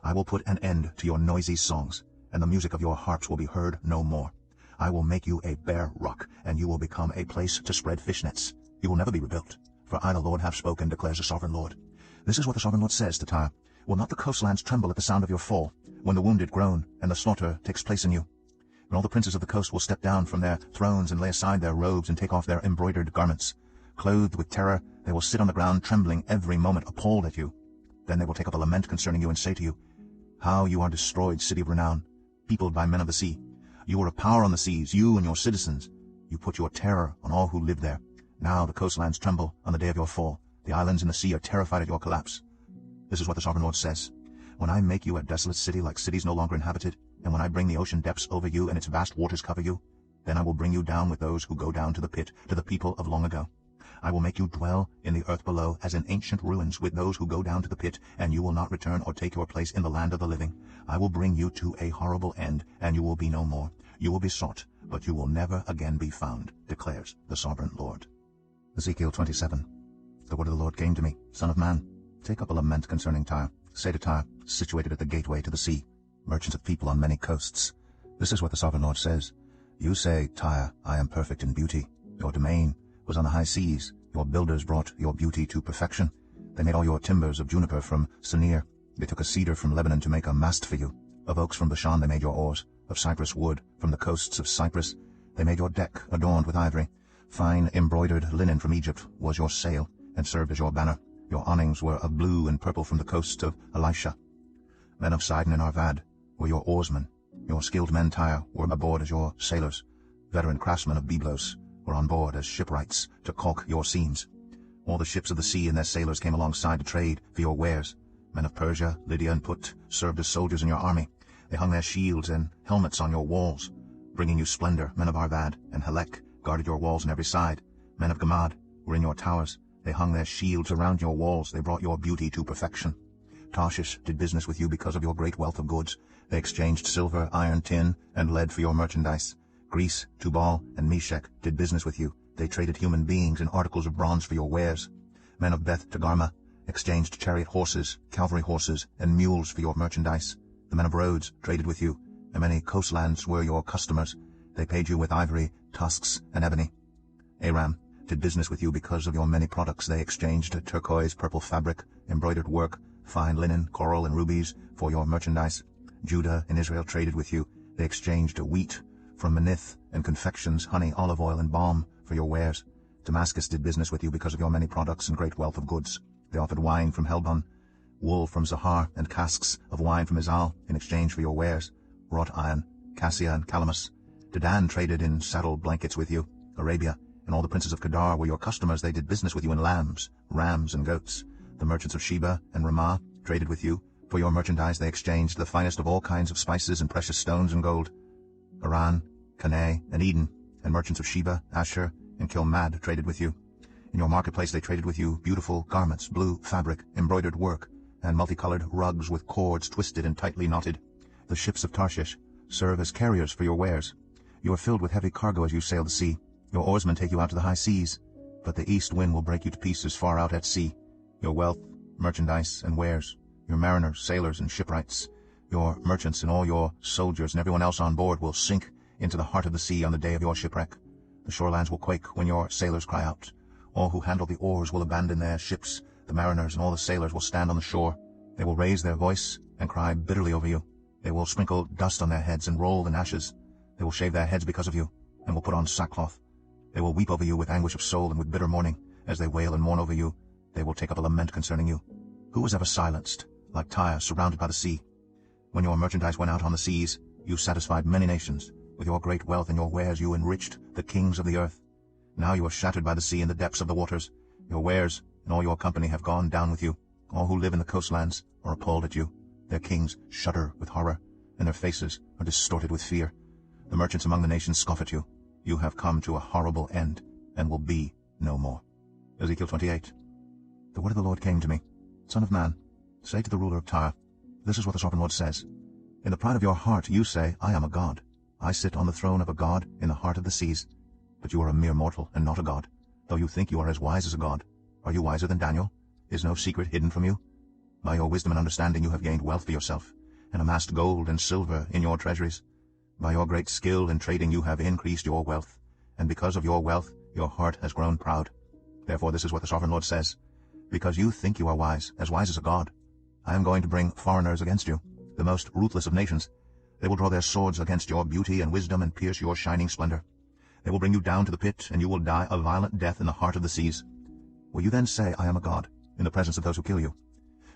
I will put an end to your noisy songs, and the music of your harps will be heard no more. I will make you a bare rock, and you will become a place to spread fish nets. You will never be rebuilt, for I the Lord have spoken, declares the Sovereign Lord. This is what the Sovereign Lord says to Tyre. Will not the coastlands tremble at the sound of your fall, when the wounded groan and the slaughter takes place in you? And all the princes of the coast will step down from their thrones and lay aside their robes and take off their embroidered garments. Clothed with terror, they will sit on the ground, trembling every moment, appalled at you. Then they will take up a lament concerning you and say to you, How you are destroyed, city of renown, peopled by men of the sea. You were a power on the seas, you and your citizens. You put your terror on all who live there. Now the coastlands tremble on the day of your fall. The islands in the sea are terrified at your collapse. This is what the Sovereign Lord says. When I make you a desolate city like cities no longer inhabited, and when I bring the ocean depths over you and its vast waters cover you, then I will bring you down with those who go down to the pit, to the people of long ago. I will make you dwell in the earth below as in ancient ruins with those who go down to the pit, and you will not return or take your place in the land of the living. I will bring you to a horrible end, and you will be no more. You will be sought, but you will never again be found, declares the Sovereign Lord. Ezekiel 27. The word of the Lord came to me, Son of man, take up a lament concerning Tyre. Say to Tyre, situated at the gateway to the sea, merchants of people on many coasts. This is what the Sovereign Lord says. You say, Tyre, I am perfect in beauty. Your domain was on the high seas. Your builders brought your beauty to perfection. They made all your timbers of juniper from Senir. They took a cedar from Lebanon to make a mast for you. Of oaks from Bashan they made your oars. Of cypress wood from the coasts of Cyprus they made your deck, adorned with ivory. Fine embroidered linen from Egypt was your sail, and served as your banner. Your awnings were of blue and purple from the coasts of Elisha. Men of Sidon and Arvad were your oarsmen. Your skilled men Tyre were aboard as your sailors. Veteran craftsmen of Byblos were on board as shipwrights to caulk your seams. All the ships of the sea and their sailors came alongside to trade for your wares. Men of Persia, Lydia, and Put served as soldiers in your army. They hung their shields and helmets on your walls. Bringing you splendor, men of Arvad and Helek guarded your walls on every side. Men of Gamad were in your towers. They hung their shields around your walls. They brought your beauty to perfection. Tarshish did business with you because of your great wealth of goods. They exchanged silver, iron, tin, and lead for your merchandise. Greece, Tubal, and Meshech did business with you. They traded human beings and articles of bronze for your wares. Men of Beth Togarmah exchanged chariot horses, cavalry horses, and mules for your merchandise. The men of Rhodes traded with you, and many coastlands were your customers. They paid you with ivory, tusks, and ebony. Aram did business with you because of your many products. They exchanged turquoise, purple fabric, embroidered work, fine linen, coral, and rubies for your merchandise. Judah and Israel traded with you. They exchanged wheat from Manith and confections, honey, olive oil, and balm for your wares. Damascus did business with you because of your many products and great wealth of goods. They offered wine from Helbon, wool from Zahar, and casks of wine from Izal in exchange for your wares, wrought iron, cassia, and calamus. Dedan traded in saddle blankets with you. Arabia and all the princes of Kedar were your customers. They did business with you in lambs, rams, and goats. The merchants of Sheba and Ramah traded with you. For your merchandise they exchanged the finest of all kinds of spices and precious stones and gold. Aran, Canaan, and Eden, and merchants of Sheba, Asher, and Kilmad traded with you. In your marketplace they traded with you beautiful garments, blue fabric, embroidered work, and multicolored rugs with cords twisted and tightly knotted. The ships of Tarshish serve as carriers for your wares. You are filled with heavy cargo as you sail the sea. Your oarsmen take you out to the high seas, but the east wind will break you to pieces far out at sea. Your wealth, merchandise, and wares, your mariners, sailors, and shipwrights, your merchants and all your soldiers and everyone else on board will sink into the heart of the sea on the day of your shipwreck. The shorelands will quake when your sailors cry out. All who handle the oars will abandon their ships. The mariners and all the sailors will stand on the shore. They will raise their voice and cry bitterly over you. They will sprinkle dust on their heads and roll in ashes. They will shave their heads because of you, and will put on sackcloth. They will weep over you with anguish of soul and with bitter mourning. As they wail and mourn over you, they will take up a lament concerning you. Who was ever silenced, like Tyre surrounded by the sea? When your merchandise went out on the seas, you satisfied many nations. With your great wealth and your wares you enriched the kings of the earth. Now you are shattered by the sea in the depths of the waters. Your wares and all your company have gone down with you. All who live in the coastlands are appalled at you. Their kings shudder with horror, and their faces are distorted with fear. The merchants among the nations scoff at you. You have come to a horrible end, and will be no more. Ezekiel 28. The word of the Lord came to me. Son of man, say to the ruler of Tyre, this is what the sovereign Lord says. In the pride of your heart you say, I am a god. I sit on the throne of a god in the heart of the seas. But you are a mere mortal and not a god, though you think you are as wise as a god. Are you wiser than Daniel? Is no secret hidden from you? By your wisdom and understanding you have gained wealth for yourself, and amassed gold and silver in your treasuries. By your great skill in trading you have increased your wealth, and because of your wealth your heart has grown proud. Therefore this is what the sovereign Lord says. Because you think you are wise as a god, I am going to bring foreigners against you, the most ruthless of nations. They will draw their swords against your beauty and wisdom and pierce your shining splendor. They will bring you down to the pit, and you will die a violent death in the heart of the seas. Will you then say, I am a god, in the presence of those who kill you?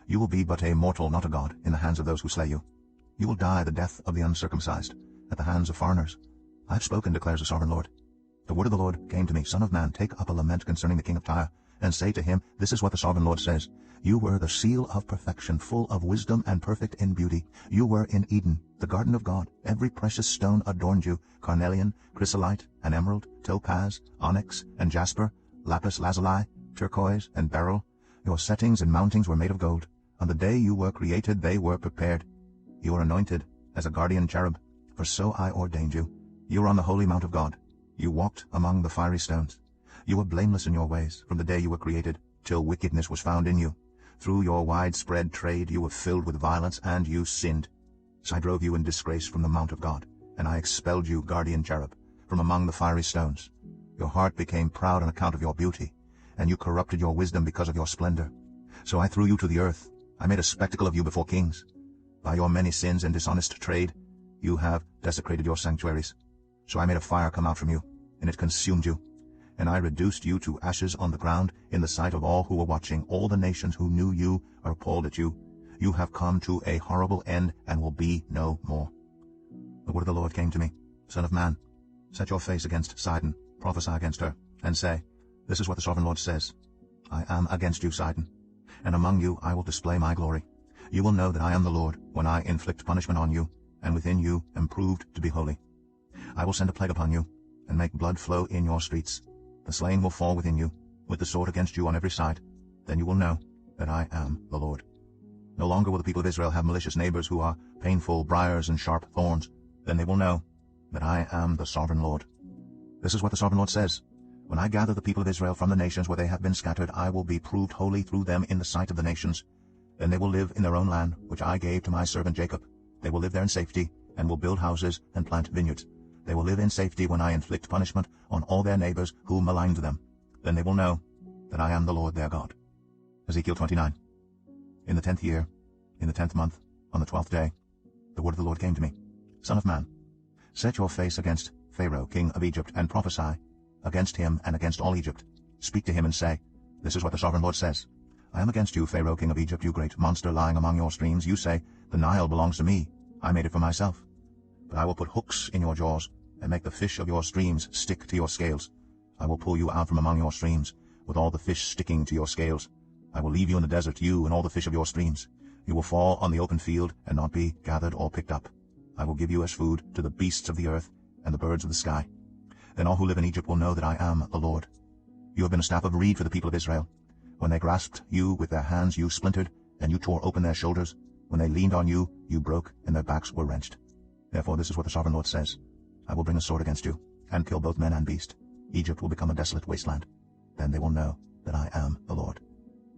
You will be but a mortal, not a god, in the hands of those who slay you. You will die the death of the uncircumcised, at the hands of foreigners. I have spoken, declares the sovereign Lord. The word of the Lord came to me, Son of man, take up a lament concerning the king of Tyre, and say to him, this is what the sovereign Lord says. You were the seal of perfection, full of wisdom and perfect in beauty. You were in Eden, the garden of God. Every precious stone adorned you, carnelian, chrysolite, and emerald, topaz, onyx, and jasper, lapis lazuli, turquoise, and beryl. Your settings and mountings were made of gold. On the day you were created they were prepared. You were anointed as a guardian cherub, for so I ordained you. You were on the holy mount of God. You walked among the fiery stones. You were blameless in your ways from the day you were created, till wickedness was found in you. Through your widespread trade you were filled with violence, and you sinned. So I drove you in disgrace from the mount of God, and I expelled you, guardian cherub, from among the fiery stones. Your heart became proud on account of your beauty, and you corrupted your wisdom because of your splendor. So I threw you to the earth. I made a spectacle of you before kings. By your many sins and dishonest trade, you have desecrated your sanctuaries. So I made a fire come out from you, and it consumed you. And I reduced you to ashes on the ground in the sight of all who were watching. All the nations who knew you are appalled at you. You have come to a horrible end and will be no more. The word of the Lord came to me. Son of man, set your face against Sidon, prophesy against her, and say, this is what the sovereign Lord says. I am against you, Sidon, and among you I will display my glory. You will know that I am the Lord when I inflict punishment on you, and within you am proved to be holy. I will send a plague upon you, and make blood flow in your streets. The slain will fall within you, with the sword against you on every side. Then you will know that I am the Lord. No longer will the people of Israel have malicious neighbors who are painful briars and sharp thorns. Then they will know that I am the sovereign Lord. This is what the sovereign Lord says. When I gather the people of Israel from the nations where they have been scattered, I will be proved holy through them in the sight of the nations. Then they will live in their own land, which I gave to my servant Jacob. They will live there in safety, and will build houses and plant vineyards. They will live in safety when I inflict punishment on all their neighbors who maligned them. Then they will know that I am the Lord their God. Ezekiel 29. In the 10th year, in the 10th month, on the 12th day, the word of the Lord came to me. Son of man, set your face against Pharaoh, king of Egypt, and prophesy against him and against all Egypt. Speak to him and say, this is what the sovereign Lord says. I am against you, Pharaoh, king of Egypt, you great monster lying among your streams. You say, the Nile belongs to me. I made it for myself. But I will put hooks in your jaws, and make the fish of your streams stick to your scales. I will pull you out from among your streams, with all the fish sticking to your scales. I will leave you in the desert, you and all the fish of your streams. You will fall on the open field, and not be gathered or picked up. I will give you as food to the beasts of the earth and the birds of the sky. Then all who live in Egypt will know that I am the Lord. You have been a staff of reed for the people of Israel. When they grasped you with their hands, you splintered, and you tore open their shoulders. When they leaned on you, you broke, and their backs were wrenched. Therefore this is what the sovereign Lord says. I will bring a sword against you, and kill both man and beast. Egypt will become a desolate wasteland. Then they will know that I am the Lord.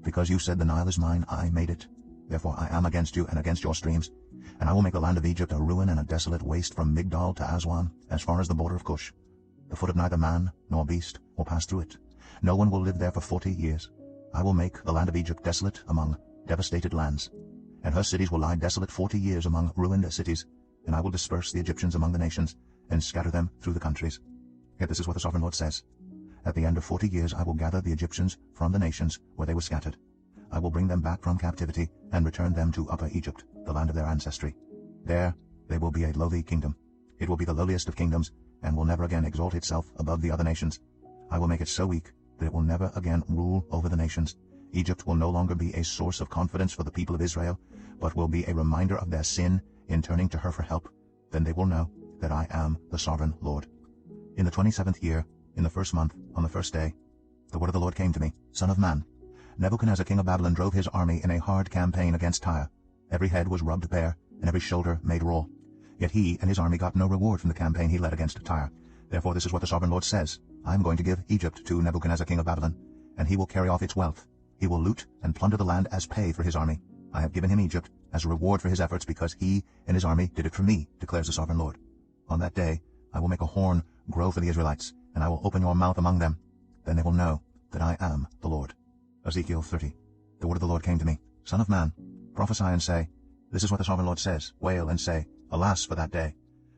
Because you said the Nile is mine, I made it. Therefore I am against you and against your streams. And I will make the land of Egypt a ruin and a desolate waste from Migdol to Aswan, as far as the border of Cush. The foot of neither man nor beast will pass through it. No one will live there for 40 years. I will make the land of Egypt desolate among devastated lands, and her cities will lie desolate 40 years among ruined cities, and I will disperse the Egyptians among the nations, and scatter them through the countries. Yet this is what the Sovereign Lord says. At the end of 40 years I will gather the Egyptians from the nations where they were scattered. I will bring them back from captivity, and return them to Upper Egypt, the land of their ancestry. There they will be a lowly kingdom. It will be the lowliest of kingdoms, and will never again exalt itself above the other nations. I will make it so weak that it will never again rule over the nations. Egypt will no longer be a source of confidence for the people of Israel, but will be a reminder of their sin in turning to her for help. Then they will know that I am the Sovereign Lord. In the 27th year, in the first month, on the first day, the word of the Lord came to me, Son of man, Nebuchadnezzar king of Babylon drove his army in a hard campaign against Tyre. Every head was rubbed bare, and every shoulder made raw. Yet he and his army got no reward from the campaign he led against Tyre. Therefore this is what the Sovereign Lord says. I am going to give Egypt to Nebuchadnezzar king of Babylon, and he will carry off its wealth. He will loot and plunder the land as pay for his army. I have given him Egypt as a reward for his efforts, because he and his army did it for me, declares the Sovereign Lord. On that day I will make a horn grow for the Israelites, and I will open your mouth among them. Then they will know that I am the Lord. Ezekiel 30. The word of the Lord came to me, Son of man, prophesy and say, This is what the Sovereign Lord says. Wail and say, Alas for that day!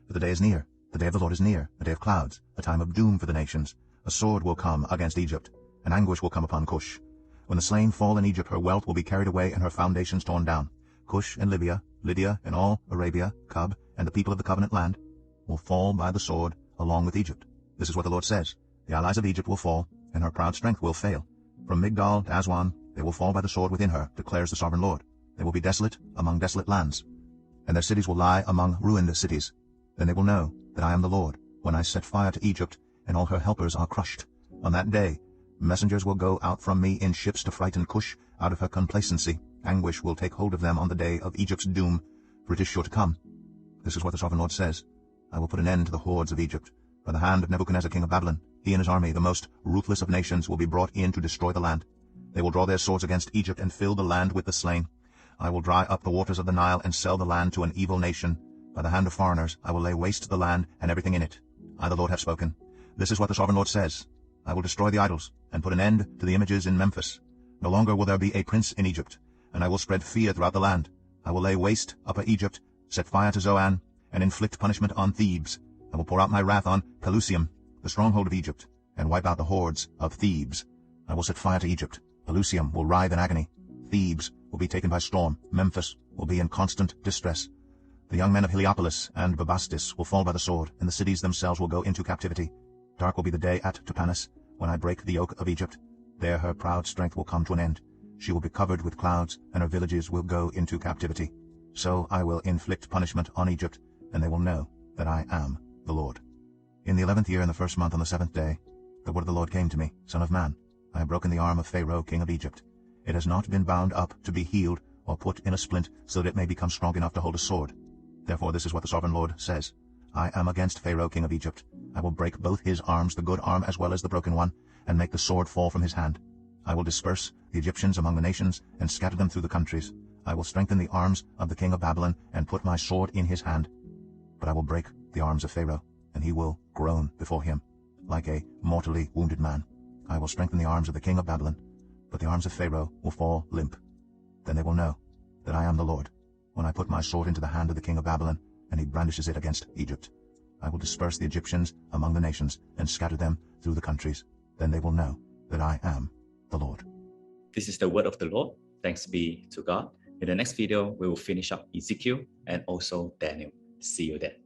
For the day is near. The day of the Lord is near, a day of clouds, a time of doom for the nations. A sword will come against Egypt, and anguish will come upon Cush. When the slain fall in Egypt, her wealth will be carried away and her foundations torn down. Cush and Libya, Lydia and all Arabia, Cub, and the people of the covenant land will fall by the sword along with Egypt. This is what the Lord says. The allies of Egypt will fall, and her proud strength will fail. From Migdol to Aswan they will fall by the sword within her, declares the Sovereign Lord. They will be desolate among desolate lands, and their cities will lie among ruined cities. Then they will know that I am the Lord, when I set fire to Egypt, and all her helpers are crushed. On that day messengers will go out from me in ships to frighten Cush out of her complacency. Anguish will take hold of them on the day of Egypt's doom, for it is sure to come. This is what the Sovereign Lord says. I will put an end to the hordes of Egypt. By the hand of Nebuchadnezzar king of Babylon, he and his army, the most ruthless of nations, will be brought in to destroy the land. They will draw their swords against Egypt and fill the land with the slain. I will dry up the waters of the Nile and sell the land to an evil nation. By the hand of foreigners I will lay waste the land and everything in it. I the Lord have spoken. This is what the Sovereign Lord says. I will destroy the idols, and put an end to the images in Memphis. No longer will there be a prince in Egypt, and I will spread fear throughout the land. I will lay waste Upper Egypt, set fire to Zoan, and inflict punishment on Thebes. I will pour out my wrath on Pelusium, the stronghold of Egypt, and wipe out the hordes of Thebes. I will set fire to Egypt. Pelusium will writhe in agony. Thebes will be taken by storm. Memphis will be in constant distress. The young men of Heliopolis and Bubastis will fall by the sword, and the cities themselves will go into captivity. Dark will be the day at Tapanis, when I break the yoke of Egypt. There her proud strength will come to an end. She will be covered with clouds, and her villages will go into captivity. So I will inflict punishment on Egypt, and they will know that I am the Lord. In the 11th year, in the first month, on the 7th day, the word of the Lord came to me, Son of man, I have broken the arm of Pharaoh king of Egypt. It has not been bound up to be healed, or put in a splint, so that it may become strong enough to hold a sword. Therefore this is what the Sovereign Lord says. I am against Pharaoh king of Egypt. I will break both his arms, the good arm as well as the broken one, and make the sword fall from his hand. I will disperse the Egyptians among the nations, and scatter them through the countries. I will strengthen the arms of the king of Babylon, and put my sword in his hand. But I will break the arms of Pharaoh, and he will groan before him, like a mortally wounded man. I will strengthen the arms of the king of Babylon, but the arms of Pharaoh will fall limp. Then they will know that I am the Lord, when I put my sword into the hand of the king of Babylon, and he brandishes it against Egypt. I will disperse the Egyptians among the nations, and scatter them through the countries. Then they will know that I am the Lord. This is the word of the Lord. Thanks be to God. In the next video, we will finish up Ezekiel and also Daniel. See you then.